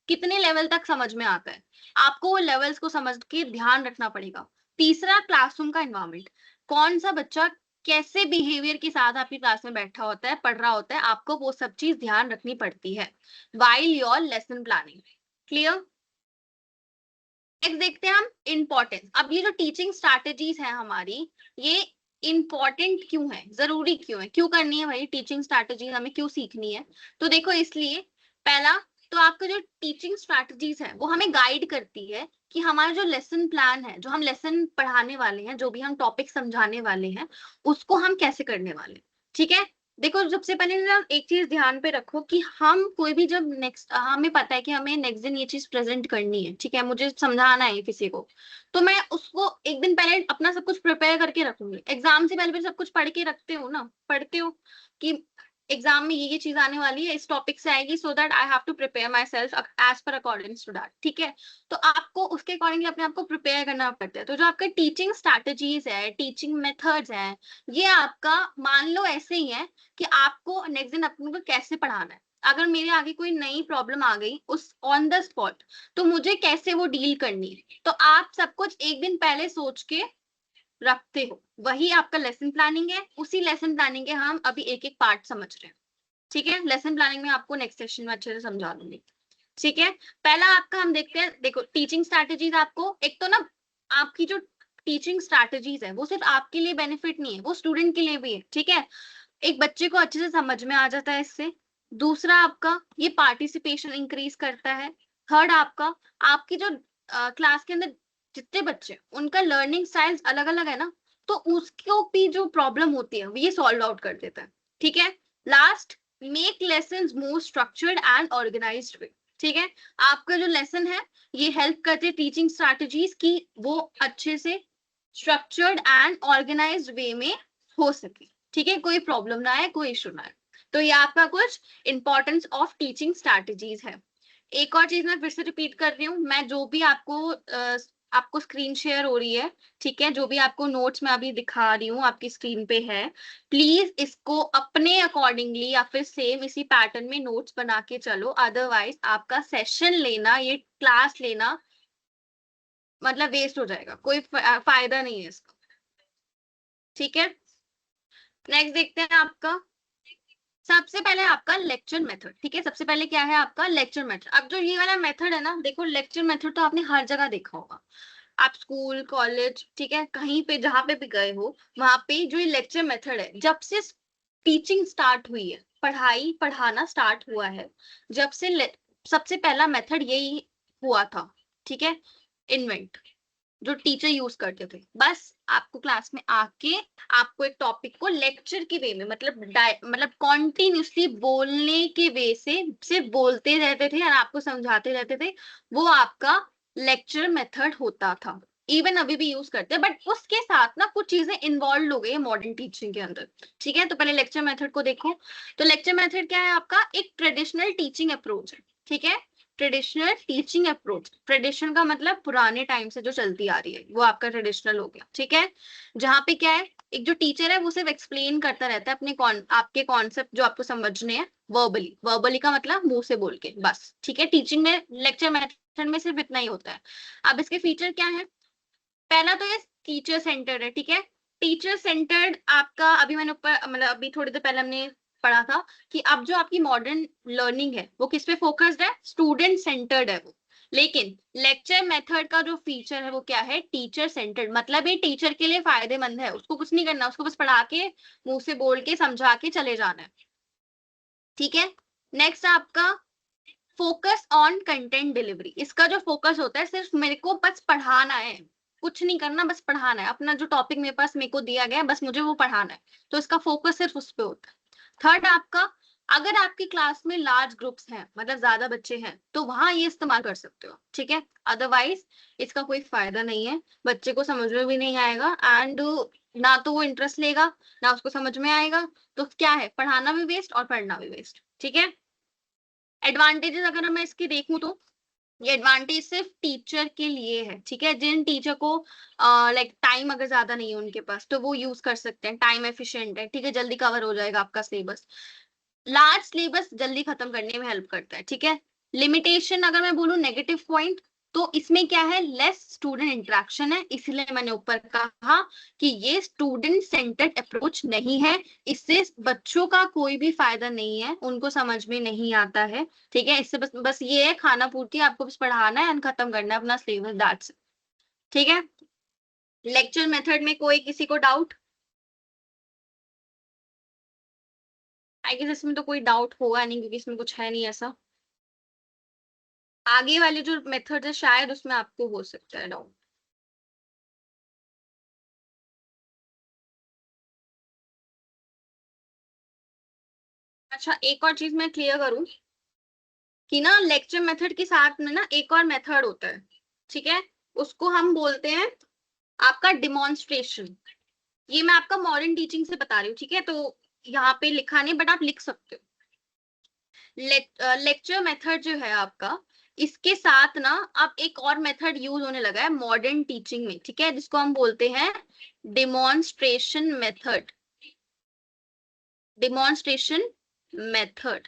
कितने लेवल तक समझ में आता है, आपको वो लेवल्स को समझ के ध्यान रखना पड़ेगा। तीसरा, क्लासरूम का एनवायरनमेंट, कौन सा बच्चा कैसे बिहेवियर के साथ आपकी क्लास में बैठा होता है, पढ़ रहा होता है, आपको वो सब चीज ध्यान रखनी पड़ती है while your lesson planning. Clear? Next देखते हैं हम इम्पोर्टेंस। अब ये जो टीचिंग स्ट्रैटेजीज है हमारी, ये इम्पोर्टेंट क्यों है, जरूरी क्यों है, क्यों करनी है भाई टीचिंग स्ट्रैटेजीज, हमें क्यों सीखनी है? तो देखो, इसलिए पहला तो आपका जो टीचिंग स्ट्रैटेजीज है वो हमें गाइड करती है कि हमारा जो लेसन प्लान है, जो हम लेसन पढ़ाने वाले हैं, जो भी हम टॉपिक समझाने वाले हैं, उसको हम कैसे करने वाले हैं, ठीक है? देखो, सबसे पहले ना एक चीज ध्यान पे रखो कि हम कोई भी जब नेक्स्ट, हमें पता है कि हमें नेक्स्ट दिन ये चीज प्रेजेंट करनी है, ठीक है, मुझे समझाना है किसी को, तो मैं उसको एक दिन पहले अपना सब कुछ प्रिपेयर करके रखूंगी। एग्जाम से पहले भी सब कुछ पढ़ के रखते हो ना, पढ़ते हो कि एग्जाम में ये चीज आने वाली है, इस टॉपिक से आएगी, so that I have to prepare myself as per according to that, ठीक है? तो आपको उसके अकॉर्डिंगली अपने आप को प्रिपेयर करना पड़ता है। तो जो आपका टीचिंग स्ट्रैटेजीज है, टीचिंग मेथड्स है, ये आपका मान लो ऐसे ही है कि आपको नेक्स्ट दिन अपने को कैसे पढ़ाना है। अगर मेरे आगे कोई नई प्रॉब्लम आ गई उस ऑन द स्पॉट, तो मुझे कैसे वो डील करनी है, तो आप सब कुछ एक दिन पहले सोच के रखते हो, वही आपका लेसन प्लानिंग है। उसी लेसन प्लानिंग के हम अभी एक एक पार्ट समझ रहे हैं, ठीक है? लेसन प्लानिंग में आपको नेक्स्ट सेशन में अच्छे से समझा दूंगी, ठीक है? पहला आपका हम देखते हैं, देखो टीचिंग स्ट्रैटेजीज, आपको एक तो ना, आपकी जो टीचिंग स्ट्रैटेजीज है वो सिर्फ आपके लिए बेनिफिट नहीं है, वो स्टूडेंट के लिए भी है, ठीक है? एक बच्चे को अच्छे से समझ में आ जाता है इससे। दूसरा, आपका ये पार्टिसिपेशन इंक्रीज करता है। थर्ड, आपका आपकी जो क्लास के अंदर जितने बच्चे, उनका लर्निंग स्टाइल्स अलग अलग है ना, तो उसको भी जो प्रॉब्लम होती है ये सॉल्व आउट कर देता है, ठीक है? Last, make lessons more structured and organised way. ठीक है, आपका जो लेसन है ये हेल्प करते हैं टीचिंग स्ट्रैटेजीज की वो अच्छे से स्ट्रक्चर्ड एंड ऑर्गेनाइज्ड वे में हो सके। ठीक है, कोई प्रॉब्लम ना आए, कोई इशू ना आए। तो ये आपका कुछ इंपॉर्टेंस ऑफ टीचिंग स्ट्रैटेजीज है। एक और चीज मैं फिर से रिपीट कर रही हूँ, मैं जो भी आपको स्क्रीन शेयर हो रही है, ठीक है, जो भी आपको नोट्स मैं अभी दिखा रही हूँ आपकी स्क्रीन पे है, प्लीज इसको अपने अकॉर्डिंगली या फिर सेम इसी पैटर्न में नोट्स बना के चलो, अदरवाइज आपका सेशन लेना, ये क्लास लेना मतलब वेस्ट हो जाएगा, कोई फायदा नहीं है इसका। ठीक है, नेक्स्ट देखते हैं आपका। सबसे पहले आपका लेक्चर मेथड। ठीक है, सबसे पहले क्या है आपका लेक्चर मेथड। अब जो ये वाला मेथड है ना, देखो लेक्चर मेथड तो आपने हर जगह देखा होगा, आप स्कूल कॉलेज, ठीक है, कहीं पे जहां पे भी गए हो, वहां पे जो ये लेक्चर मेथड है, जब से टीचिंग स्टार्ट हुई है, पढ़ाई पढ़ाना स्टार्ट हुआ है, जब से सबसे पहला मेथड यही हुआ था। ठीक है, इन्वेंट, जो टीचर यूज करते थे। बस आपको क्लास में आके आपको एक टॉपिक को लेक्चर के वे में, मतलब कॉन्टिन्यूसली बोलने के वे से सिर्फ बोलते रहते थे और आपको समझाते रहते थे, वो आपका लेक्चर मेथड होता था। इवन अभी भी यूज करते हैं, बट उसके साथ ना कुछ चीजें इन्वॉल्व हो गई है मॉडर्न टीचिंग के अंदर। ठीक है, तो पहले लेक्चर मेथड को देखो। तो लेक्चर मेथड क्या है आपका, एक ट्रेडिशनल टीचिंग अप्रोच है। ठीक है, ट्रेडिशनल टीचिंग अप्रोच, ट्रेडिशन का मतलब पुराने टाइम से जो चलती आ रही है वो आपका ट्रेडिशनल हो गया। ठीक है, जहाँ पे क्या है, एक जो टीचर है वो सिर्फ एक्सप्लेन करता रहता है आपके कॉन्सेप्ट जो आपको समझने हैं वर्बली। वर्बली का मतलब मुंह से बोल के बस। ठीक है, टीचिंग में लेक्चर मेथड में सिर्फ इतना ही होता है। अब इसके फीचर क्या है, पहला तो ये टीचर सेंटर्ड है। ठीक है, टीचर सेंटर्ड आपका, अभी मैंने ऊपर मतलब अभी थोड़ी देर पहले हमने पढ़ा था कि अब जो आपकी मॉडर्न लर्निंग है वो किस पे फोकस्ड है, स्टूडेंट सेंटर्ड है वो। लेकिन लेक्चर मेथड का जो फीचर है वो क्या है, टीचर सेंटर्ड। मतलब ये टीचर के लिए फायदेमंद है, उसको कुछ नहीं करना, उसको बस पढ़ा के मुंह से बोल के समझा के चले जाना है। ठीक है, नेक्स्ट आपका फोकस ऑन कंटेंट डिलीवरी। इसका जो फोकस होता है, सिर्फ मेरे को बस पढ़ाना है, कुछ नहीं करना, बस पढ़ाना है। अपना जो टॉपिक मेरे पास मेरे को दिया गया है बस मुझे वो पढ़ाना है, तो इसका फोकस सिर्फ उस पे होता है। थर्ड आपका, अगर आपकी क्लास में लार्ज ग्रुप्स हैं, मतलब ज्यादा बच्चे हैं, तो वहां ये इस्तेमाल कर सकते हो। ठीक है, अदरवाइज इसका कोई फायदा नहीं है, बच्चे को समझ में भी नहीं आएगा, एंड ना तो वो इंटरेस्ट लेगा ना उसको समझ में आएगा, तो क्या है, पढ़ाना भी वेस्ट और पढ़ना भी वेस्ट। ठीक है, एडवांटेजेस अगर मैं इसकी देखूं तो ये एडवांटेज सिर्फ टीचर के लिए है। ठीक है, जिन टीचर को लाइक टाइम अगर ज्यादा नहीं है उनके पास, तो वो यूज कर सकते हैं, टाइम एफिशिएंट है। ठीक है, जल्दी कवर हो जाएगा आपका सिलेबस, लार्ज सिलेबस जल्दी खत्म करने में हेल्प करता है। ठीक है, लिमिटेशन अगर मैं बोलूं, नेगेटिव पॉइंट, तो इसमें क्या है, लेस स्टूडेंट इंटरेक्शन है, इसलिए मैंने ऊपर कहा कि ये स्टूडेंट सेंटर्ड अप्रोच नहीं है। इससे बच्चों का कोई भी फायदा नहीं है, उनको समझ में नहीं आता है। ठीक है, इससे बस बस ये है खाना पूर्ति, आपको बस पढ़ाना है और खत्म करना है अपना सिलेबस, दैट्स। ठीक है, लेक्चर मेथड में कोई किसी को डाउट? आई गेस इसमें तो कोई डाउट होगा नहीं, क्योंकि इसमें कुछ है नहीं ऐसा। आगे वाले जो मेथड है शायद उसमें आपको हो सकता है डाउट। अच्छा, एक और चीज मैं क्लियर करूं कि ना लेक्चर मेथड के साथ में ना एक और मेथड होता है। ठीक है, उसको हम बोलते हैं आपका डिमॉन्स्ट्रेशन। ये मैं आपका मॉडर्न टीचिंग से बता रही हूँ। ठीक है, तो यहाँ पे लिखा नहीं, बट आप लिख सकते हो। लेक्चर मेथड जो है आपका, इसके साथ ना अब एक और मेथड यूज होने लगा है मॉडर्न टीचिंग में। ठीक है, जिसको हम बोलते हैं demonstration method. Demonstration method,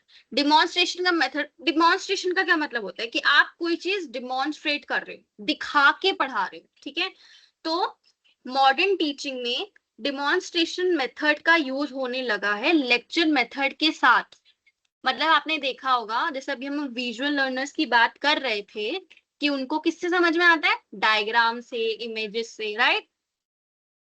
demonstration का क्या मतलब होता है कि आप कोई चीज डिमॉन्स्ट्रेट कर रहे हो, दिखा के पढ़ा रहे हो। ठीक है, तो मॉडर्न टीचिंग में डिमॉन्स्ट्रेशन मेथड का यूज होने लगा है लेक्चर मेथड के साथ। मतलब आपने देखा होगा, जैसे अभी हम विजुअल लर्नर्स की बात कर रहे थे कि उनको किससे समझ में आता है, डायग्राम से, इमेजेस से, राइट।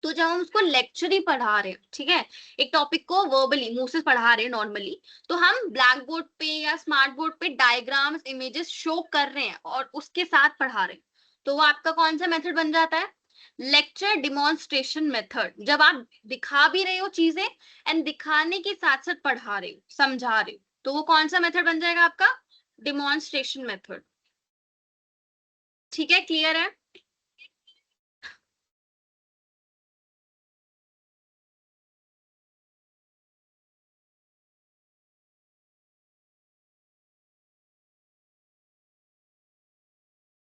तो जब हम उसको लेक्चर ही पढ़ा रहे हैं, ठीक है, एक टॉपिक को वर्बली मुंह से पढ़ा रहे हैं नॉर्मली, तो हम ब्लैक बोर्ड पे या स्मार्ट बोर्ड पे डायग्राम्स, इमेजेस शो कर रहे हैं और उसके साथ पढ़ा रहे हैं, तो वो आपका कौन सा मेथड बन जाता है, लेक्चर डिमॉन्स्ट्रेशन मेथड। जब आप दिखा भी रहे हो चीजें एंड दिखाने के साथ साथ पढ़ा रहे हो, समझा रहे हो, तो वो कौन सा मेथड बन जाएगा आपका, डिमॉन्स्ट्रेशन मेथड। ठीक है, क्लियर है?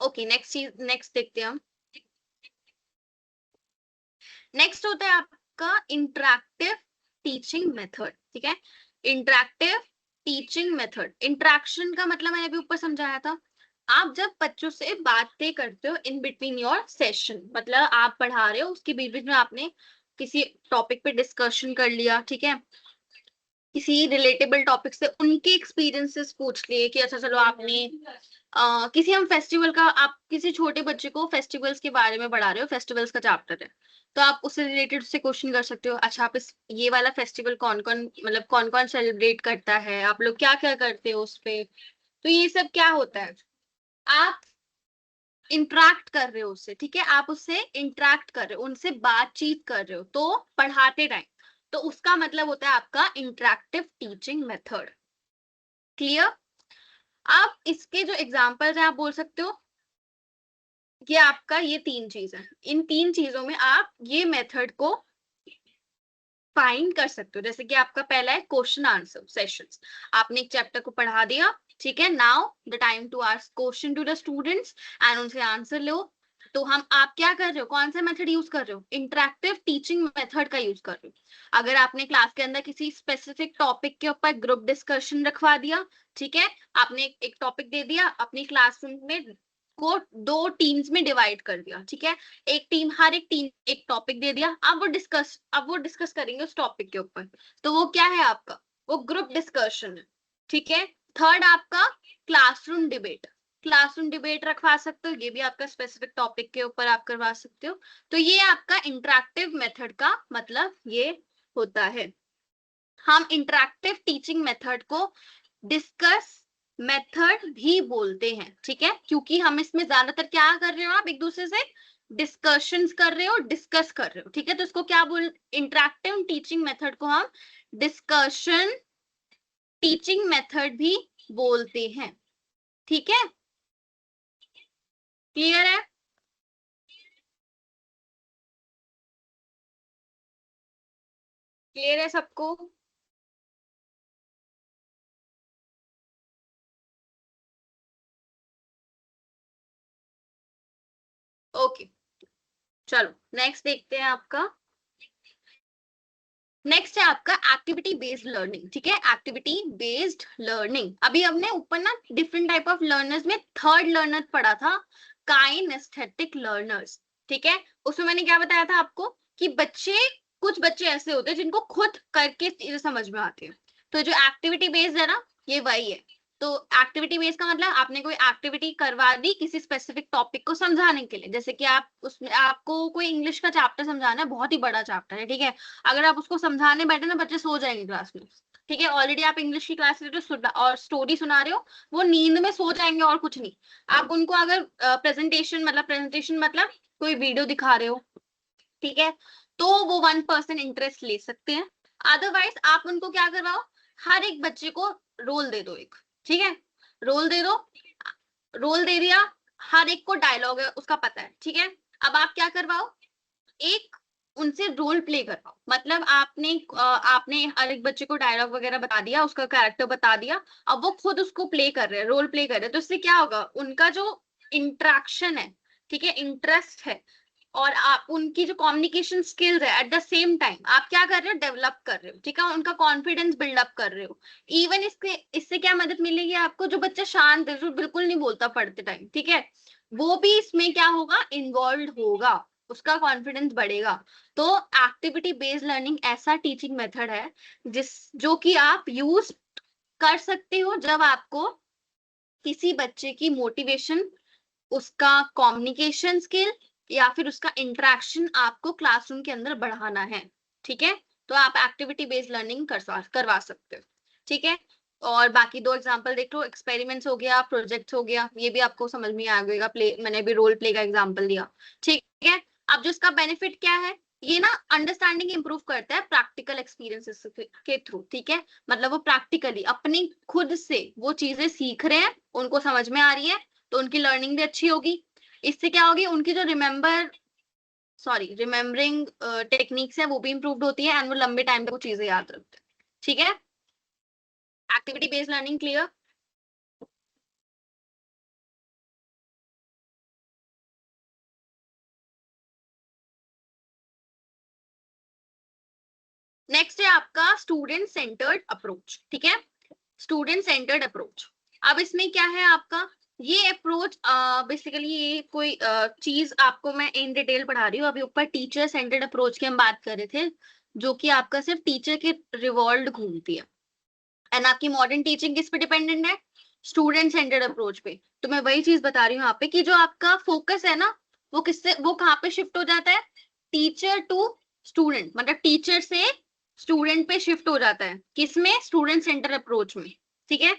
ओके, नेक्स्ट चीज, नेक्स्ट देखते हैं हम। नेक्स्ट होता है आपका इंटरैक्टिव टीचिंग मेथड। ठीक है, इंटरैक्टिव टीचिंग मेथड। इंटरेक्शन का मतलब मैंने अभी ऊपर समझाया था, आप जब बच्चों से बातें करते हो इन बिटवीन योर सेशन, मतलब आप पढ़ा रहे हो, उसके बीच बीच में आपने किसी टॉपिक पे डिस्कशन कर लिया, ठीक है, किसी रिलेटेबल टॉपिक से उनके एक्सपीरियंसेस पूछ लिए कि अच्छा चलो आपने किसी हम फेस्टिवल का, आप किसी छोटे बच्चे को फेस्टिवल्स के बारे में पढ़ा रहे हो, फेस्टिवल्स का चैप्टर है, तो आप उससे रिलेटेड उससे क्वेश्चन कर सकते हो, अच्छा आप इस ये वाला फेस्टिवल कौन कौन, मतलब कौन कौन सेलिब्रेट करता है, आप लोग क्या क्या करते हो उस पे। तो ये सब क्या होता है, आप इंटरेक्ट कर रहे हो उससे, ठीक है, आप उससे इंटरेक्ट कर रहे हो, उनसे बातचीत कर रहे हो, तो पढ़ाते टाइम, तो उसका मतलब होता है आपका इंटरेक्टिव टीचिंग मेथड। क्लियर? आप इसके जो एग्जाम्पल्स है आप बोल सकते हो कि आपका ये तीन चीज है, इन तीन चीजों में आप ये मेथड को फाइंड कर सकते हो। जैसे कि आपका पहला है क्वेश्चन आंसर सेशंस, आपने एक चैप्टर को पढ़ा दिया, ठीक है, now the time to ask question to the students and उनसे आंसर लो। तो हम आप क्या कर रहे हो, कौन सा मेथड यूज कर रहे हो, इंटरेक्टिव टीचिंग मेथड का यूज कर रहे हो। अगर आपने क्लास के अंदर किसी स्पेसिफिक टॉपिक के ऊपर ग्रुप डिस्कशन रखवा दिया, ठीक है, आपने एक टॉपिक दे दिया, अपनी क्लासरूम में को दो टीम्स में डिवाइड कर दिया, ठीक है, एक टीम, हर एक टीम एक टॉपिक दे दिया, अब वो डिस्कस करेंगे उस टॉपिक के ऊपर, तो वो क्या है आपका, वो ग्रुप डिस्कशन है। ठीक है, थर्ड आपका क्लासरूम डिबेट, क्लासरूम डिबेट रखवा सकते हो, ये भी आपका स्पेसिफिक टॉपिक के ऊपर आप करवा सकते हो। तो ये आपका इंटरेक्टिव मेथड का मतलब ये होता है। हम इंटरेक्टिव टीचिंग मेथड को डिस्कस मेथड भी बोलते हैं, ठीक है, क्योंकि हम इसमें ज्यादातर क्या कर रहे हो, आप एक दूसरे से डिस्कशंस कर रहे हो, डिस्कस कर रहे हो, ठीक है, तो इसको क्या बोल, इंटरेक्टिव टीचिंग मेथड को हम डिस्कशन टीचिंग मेथड भी बोलते हैं। ठीक है, क्लियर है? क्लियर है सबको? ओके, चलो नेक्स्ट देखते हैं आपका। नेक्स्ट है आपका एक्टिविटी बेस्ड लर्निंग। ठीक है, एक्टिविटी बेस्ड लर्निंग, अभी हमने ऊपर ना डिफरेंट टाइप ऑफ लर्नर्स में थर्ड लर्नर पढ़ा था, काइनेस्थेटिक लर्नर्स। ठीक है, उसमें मैंने क्या बताया था आपको कि बच्चे, कुछ बच्चे ऐसे होते हैं जिनको खुद करके चीजें समझ में आती है, तो जो एक्टिविटी बेस्ड है ना, ये वही है। तो एक्टिविटी बेस्ड का मतलब आपने कोई एक्टिविटी करवा दी किसी स्पेसिफिक टॉपिक को समझाने के लिए, जैसे कि आप उसमें, आपको कोई इंग्लिश का चैप्टर समझाना है, बहुत ही बड़ा चैप्टर है, ठीक है, अगर आप उसको समझाने बैठे ना, बच्चे सो जाएंगे क्लास में। ठीक है, ऑलरेडी आप इंग्लिश की क्लास ले रहे हो और स्टोरी सुना रहे हो, वो नींद में सो जाएंगे और कुछ नहीं। आप उनको अगर प्रेजेंटेशन मतलब कोई वीडियो दिखा रहे हो, ठीक है, तो वो 1% इंटरेस्ट ले सकते हैं। अदरवाइज आप उनको क्या करवाओ, हर एक बच्चे को रोल दे दो एक, ठीक है, रोल दे दो, रोल दे दिया, हर एक को डायलॉग है उसका पता है, ठीक है, अब आप क्या करवाओ, एक उनसे रोल प्ले करवाओ, मतलब आपने हर एक बच्चे को डायलॉग वगैरह बता दिया, उसका कैरेक्टर बता दिया, अब वो खुद उसको प्ले कर रहे हैं, रोल प्ले कर रहे हैं, तो इससे क्या होगा, उनका जो इंट्रैक्शन है, ठीक है, इंटरेस्ट है, और आप उनकी जो कम्युनिकेशन स्किल्स है, एट द सेम टाइम आप क्या कर रहे हो, डेवलप कर रहे हो, ठीक है, उनका कॉन्फिडेंस बिल्डअप कर रहे हो। इवन इसके इससे क्या मदद मिलेगी आपको, जो बच्चा शांत है, जो बिल्कुल नहीं बोलता पढ़ते टाइम, ठीक है, वो भी इसमें क्या होगा, इन्वॉल्व होगा, उसका कॉन्फिडेंस बढ़ेगा। तो एक्टिविटी बेस्ड लर्निंग ऐसा टीचिंग मेथड है जिस जो कि आप यूज कर सकते हो जब आपको किसी बच्चे की मोटिवेशन, उसका कम्युनिकेशन स्किल या फिर उसका इंटरेक्शन आपको क्लासरूम के अंदर बढ़ाना है। ठीक है, तो आप एक्टिविटी बेस्ड लर्निंग करवा सकते हो। ठीक है, और बाकी दो एग्जांपल देख लो, एक्सपेरिमेंट्स हो गया, प्रोजेक्ट्स हो गया, ये भी आपको समझ में आ गएगा, प्ले मैंने भी रोल प्ले का एग्जांपल दिया। ठीक है, अब जो इसका बेनिफिट क्या है, ये ना अंडरस्टैंडिंग इंप्रूव करता है प्रैक्टिकल एक्सपीरियंसेस के थ्रू, ठीक है। मतलब वो प्रैक्टिकली अपनी खुद से वो चीजें सीख रहे हैं, उनको समझ में आ रही है, तो उनकी लर्निंग भी अच्छी होगी। इससे क्या होगी, उनकी जो रिमेम्बरिंग टेक्निक्स है वो भी इंप्रूव होती है, एंड वो लंबे टाइम तक वो चीजें याद रखते हैं, ठीक है। Activity based learning clear. Next है आपका स्टूडेंट सेंटर्ड अप्रोच, ठीक है। स्टूडेंट सेंटर्ड अप्रोच, अब इसमें क्या है आपका, ये अप्रोच बेसिकली ये कोई चीज आपको मैं इन डिटेल पढ़ा रही हूँ। अभी ऊपर टीचर सेंटर्ड अप्रोच की हम बात कर रहे थे, जो कि आपका सिर्फ टीचर के रिवॉल्व घूमती है, एंड आपकी मॉडर्न टीचिंग किस पे डिपेंडेंट है, स्टूडेंट सेंटर्ड अप्रोच पे। तो मैं वही चीज बता रही हूँ यहाँ पे कि जो आपका फोकस है ना, वो कहाँ पे शिफ्ट हो जाता है, टीचर टू स्टूडेंट, मतलब टीचर से स्टूडेंट पे शिफ्ट हो जाता है, किसमें, स्टूडेंट सेंटर अप्रोच में, ठीक है।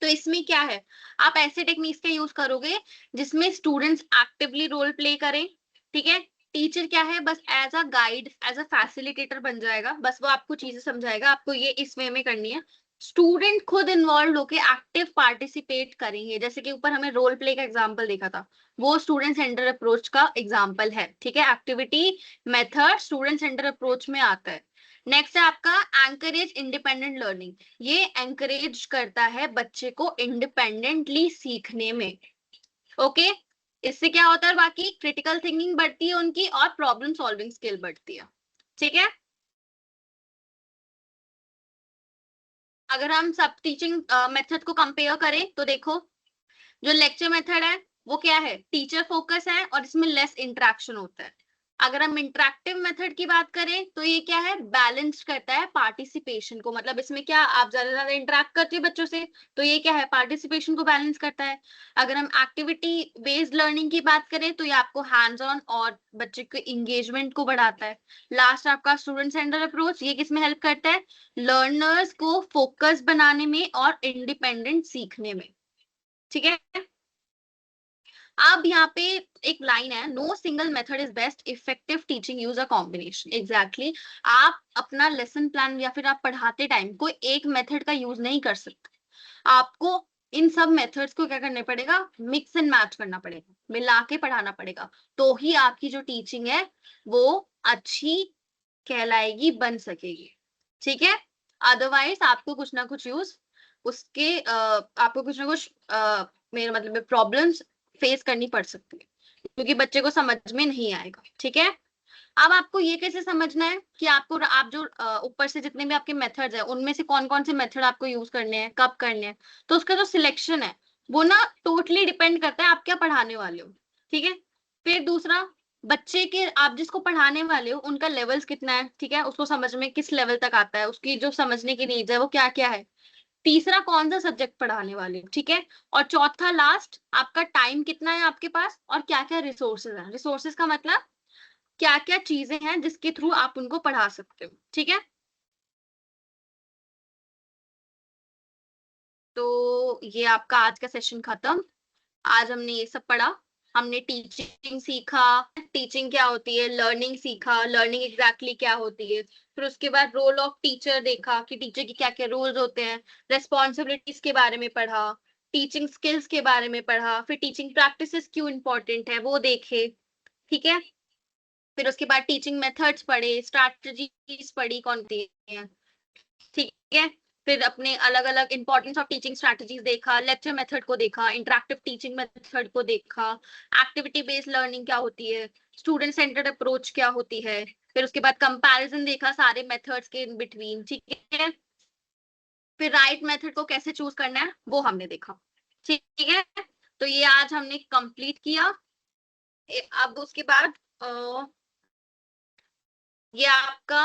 तो इसमें क्या है, आप ऐसे टेक्निक्स का यूज करोगे जिसमें स्टूडेंट्स एक्टिवली रोल प्ले करें, ठीक है। टीचर क्या है, बस as a guide, as a facilitator बन जाएगा, बस वो आपको चीजें समझाएगा, आपको ये इस वे में करनी है। स्टूडेंट खुद इन्वॉल्व होके एक्टिव पार्टिसिपेट करेंगे, जैसे कि ऊपर हमें रोल प्ले का एग्जांपल देखा था, वो स्टूडेंट सेंटर अप्रोच का एग्जांपल है, ठीक है। Activity method student centre approach में आता है। नेक्स्ट है आपका एंकरेज इंडिपेंडेंट लर्निंग, ये एंकरेज करता है बच्चे को इंडिपेंडेंटली सीखने में, ओके। इससे क्या होता है, बाकी क्रिटिकल थिंकिंग बढ़ती है उनकी, और प्रॉब्लम सॉल्विंग स्किल बढ़ती है, ठीक है। अगर हम सब टीचिंग मेथड को कंपेयर करें तो देखो, जो लेक्चर मेथड है वो क्या है, टीचर फोकस है और इसमें लेस इंटरेक्शन होता है। अगर हम इंटरेक्टिव मेथड की बात करें तो ये क्या है, बैलेंस करता है पार्टिसिपेशन को, मतलब इसमें क्या, आप ज्यादा से ज्यादा इंटरेक्ट करते हो बच्चों से, तो ये क्या है, पार्टिसिपेशन को बैलेंस करता है। अगर हम एक्टिविटी बेस्ड लर्निंग की बात करें तो ये आपको हैंड्स ऑन और बच्चे के इंगेजमेंट को बढ़ाता है। लास्ट आपका स्टूडेंट सेंटर अप्रोच, ये किसमें हेल्प करता है, लर्नर्स को फोकस बनाने में और इंडिपेंडेंट सीखने में, ठीक है। अब यहाँ पे एक लाइन है, no single method is best, effective teaching use a combination, exactly. आप अपना लेसन प्लान या फिर आप पढ़ाते टाइम कोई एक मेथड का यूज नहीं कर सकते, आपको इन सब मेथड्स को क्या करना पड़ेगा, मिक्स एंड मैच करना पड़ेगा, मिला के पढ़ाना पड़ेगा, तो ही आपकी जो टीचिंग है वो अच्छी कहलाएगी, बन सकेगी, ठीक है। अदरवाइज आपको कुछ ना कुछ यूज उसके आपको कुछ ना कुछ मेरा मतलब प्रॉब्लम्स फेस करनी पड़ सकती है, क्योंकि बच्चे को समझ में नहीं आएगा, ठीक है। अब आपको ये कैसे समझना है कि आपको, आप जो ऊपर से जितने भी आपके मेथड्स है उनमें से कौन कौन से मेथड आपको यूज करने हैं, कब करने हैं, तो उसका जो सिलेक्शन है वो ना टोटली डिपेंड करता है आप क्या पढ़ाने वाले हो, ठीक है। फिर दूसरा, बच्चे के, आप जिसको पढ़ाने वाले हो उनका लेवल्स कितना है, ठीक है, उसको समझ में किस लेवल तक आता है, उसकी जो समझने की नीड्स है वो क्या क्या है। तीसरा, कौन सा सब्जेक्ट पढ़ाने वाले हो, ठीक है। और चौथा लास्ट, आपका टाइम कितना है आपके पास, और क्या क्या रिसोर्सेज है, रिसोर्सेज का मतलब क्या क्या चीजें हैं जिसके थ्रू आप उनको पढ़ा सकते हो, ठीक है। तो ये आपका आज का सेशन खत्म। आज हमने ये सब पढ़ा, हमने टीचिंग सीखा, टीचिंग क्या होती है, लर्निंग सीखा, लर्निंग एग्जैक्टली क्या होती है, फिर उसके बाद रोल ऑफ टीचर देखा कि टीचर की क्या क्या रोल्स होते हैं, रेस्पॉन्सिबिलिटीज के बारे में पढ़ा, टीचिंग स्किल्स के बारे में पढ़ा, फिर टीचिंग प्रैक्टिसेस क्यों इंपॉर्टेंट है वो देखे, ठीक है। फिर उसके बाद टीचिंग मेथड्स पढ़े, स्ट्रैटेजीज पढ़ी कौन सी है, ठीक है। फिर अपने अलग अलग इंपॉर्टेंस ऑफ टीचिंग स्ट्रैटेजीज देखा, लेक्चर मेथड को देखा, इंटरेक्टिव टीचिंग मेथड को देखा, एक्टिविटी बेस्ड लर्निंग क्या होती है, स्टूडेंट सेंटर्ड अप्रोच क्या होती है, फिर उसके बाद कंपैरिजन देखा सारे मेथड्स के इन बिटवीन, ठीक है। फिर राइट मेथड को कैसे चूज करना है वो हमने देखा, ठीक है। तो ये आज हमने कंप्लीट किया। अब उसके बाद ये आपका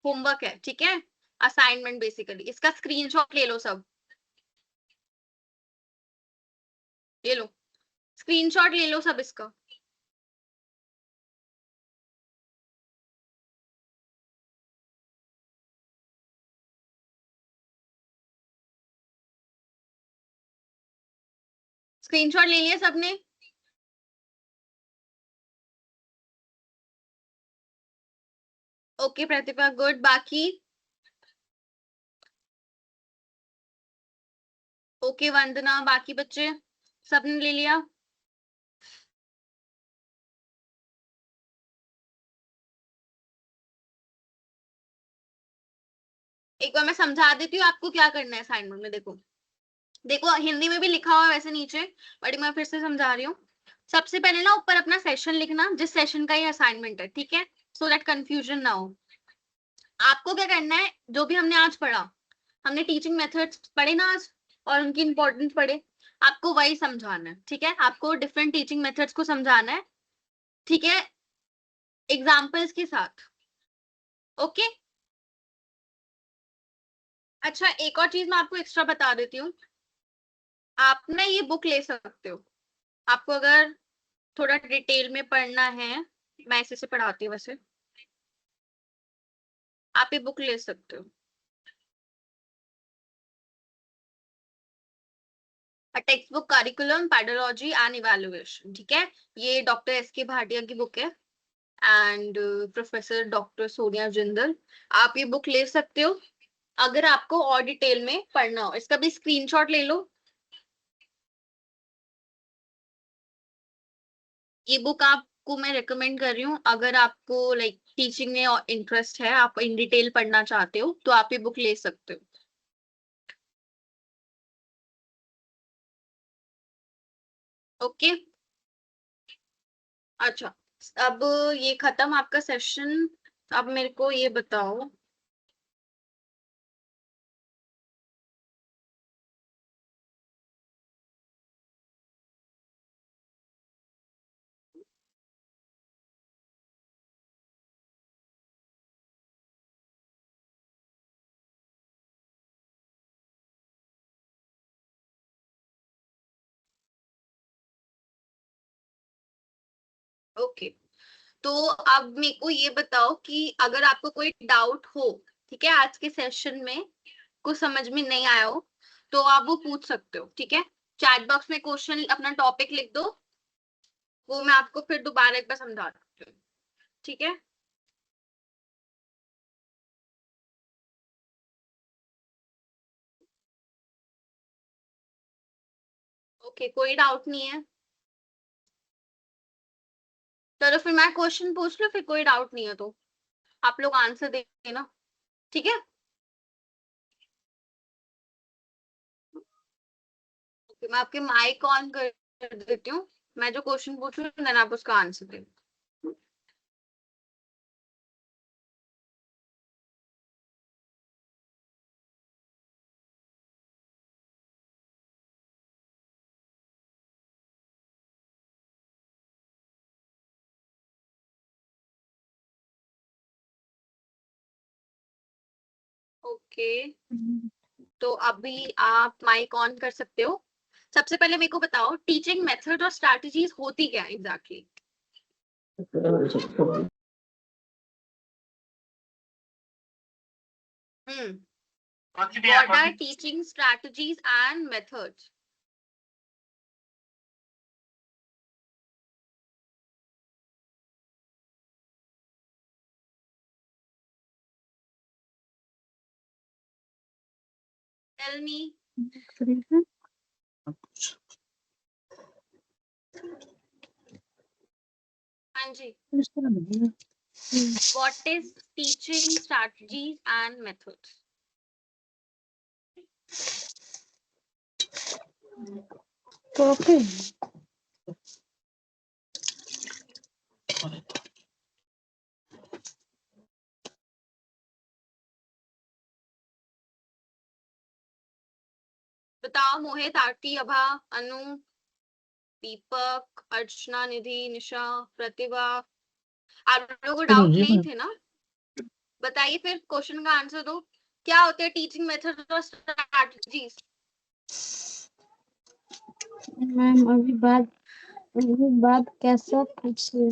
होमवर्क है, ठीक है, असाइनमेंट बेसिकली, इसका स्क्रीनशॉट ले लो सब, ले लो, स्क्रीनशॉट ले लो सब इसका। स्क्रीनशॉट ले लिया सबने। ओके प्रतिभा, गुड। बाकी ओके वंदना, बाकी बच्चे सबने ले लिया? एक बार मैं समझा देती हूँ आपको क्या करना है असाइनमेंट में। देखो देखो, हिंदी में भी लिखा हुआ है वैसे नीचे, बट मैं फिर से समझा रही हूँ। सबसे पहले ना ऊपर अपना सेशन लिखना, जिस सेशन का ये असाइनमेंट है, ठीक है, सो दैट कंफ्यूजन ना हो। आपको क्या करना है, जो भी हमने आज पढ़ा, हमने टीचिंग मेथड्स पढ़े ना आज, और उनकी इंपॉर्टेंस पढ़े, आपको वही समझाना है, ठीक है। आपको डिफरेंट टीचिंग मेथड्स को समझाना है, ठीक है, एग्जाम्पल्स के साथ। ओके। अच्छा, एक और चीज मैं आपको एक्स्ट्रा बता देती हूँ। आप ना ये बुक ले सकते हो, आपको अगर थोड़ा डिटेल में पढ़ना है, मैं इसी से पढ़ाती हूँ वैसे, आप ये बुक ले सकते हो। Text book curriculum pedology and evaluation, ठीक है, ये डॉक्टर एस के भाटिया की बुक है, and professor doctor Sonia Jindal. आप ये बुक ले सकते हो अगर आपको और डिटेल में पढ़ना हो। इसका भी स्क्रीनशॉट ले लो। ये बुक आपको मैं रिकमेंड कर रही हूँ, अगर आपको लाइक टीचिंग में इंटरेस्ट है, आप इन डिटेल पढ़ना चाहते हो, तो आप ये बुक ले सकते हो। ओके। अच्छा, अब ये खत्म आपका सेशन। अब मेरे को ये बताओ, ओके, तो अब मेरे को ये बताओ कि अगर आपको कोई डाउट हो, ठीक है, आज के सेशन में कुछ समझ में नहीं आया हो, तो आप वो पूछ सकते हो, ठीक है। चैट बॉक्स में क्वेश्चन अपना टॉपिक लिख दो, वो मैं आपको फिर दोबारा एक बार समझा देती हूँ, ठीक है। ओके, कोई डाउट नहीं है? चलो फिर मैं क्वेश्चन पूछ लूँ, फिर कोई डाउट नहीं है तो आप लोग आंसर देना, ठीक है। ओके, मैं आपके माइक ऑन कर देती हूँ, मैं जो क्वेश्चन पूछूँ देन आप उसका आंसर देना। ओके, तो अभी आप माइक ऑन कर सकते हो। सबसे पहले मेरे को बताओ, टीचिंग मेथड और स्ट्रैटेजीज होती क्या है exactly? What are teaching strategies and methods? Tell me. हाँ जी, what is teaching strategies and methods? Okay, बताओ मोहित, आरती, अभा, अनु, दीपक, अर्चना, निधि, निशा, प्रतिभा, आप लोगों को डाउट नहीं थे ना? बताइए फिर, क्वेश्चन का आंसर दो। क्या होते हैं टीचिंग मेथड और स्ट्रैटेजीज? मैम अभी बात कैसा पूछे,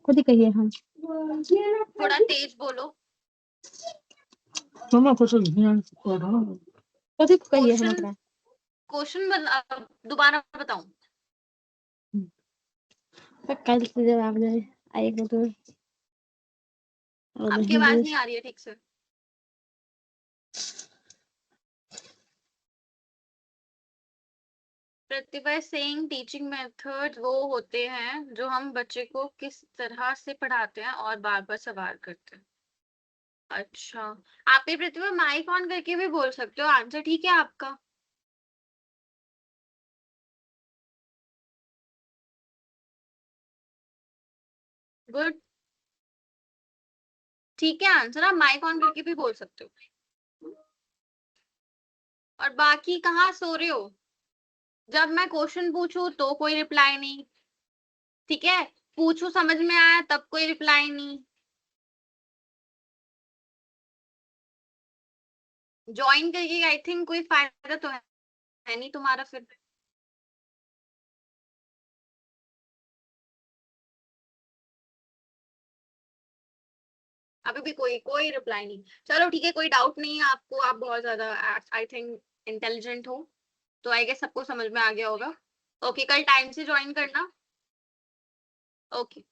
खुद ही कहिए। हम थोड़ा तेज बोलो। मम्मा क्वेश्चन खुद ही कहिए। हम क्वेश्चन अपना दोबारा बताऊं? कल से जवाब दे आएगा तो और आपकी नहीं आवाज बोल नहीं आ रही है ठीक से। प्रतिभा सेइंग टीचिंग मेथड वो होते हैं जो हम बच्चे को किस तरह से पढ़ाते हैं और बार बार सवाल करते हैं। अच्छा, आप भी प्रतिभा माइक ऑन करके भी बोल सकते हो, आंसर ठीक है आपका। गुड, ठीक है आंसर, आप माइक ऑन करके भी बोल सकते हो। और बाकी कहाँ सो रहे हो? जब मैं क्वेश्चन पूछूं तो कोई रिप्लाई नहीं, ठीक है, पूछू समझ में आया तब कोई रिप्लाई नहीं। ज्वाइन करके आई थिंक कोई फायदा तो है नहीं तुम्हारा फिर। अभी भी कोई कोई रिप्लाई नहीं। चलो ठीक है, कोई डाउट नहीं है आपको, आप बहुत ज्यादा आई थिंक इंटेलिजेंट हो, तो आई गेस सबको समझ में आ गया होगा। ओके, कल टाइम से ज्वाइन करना। ओके।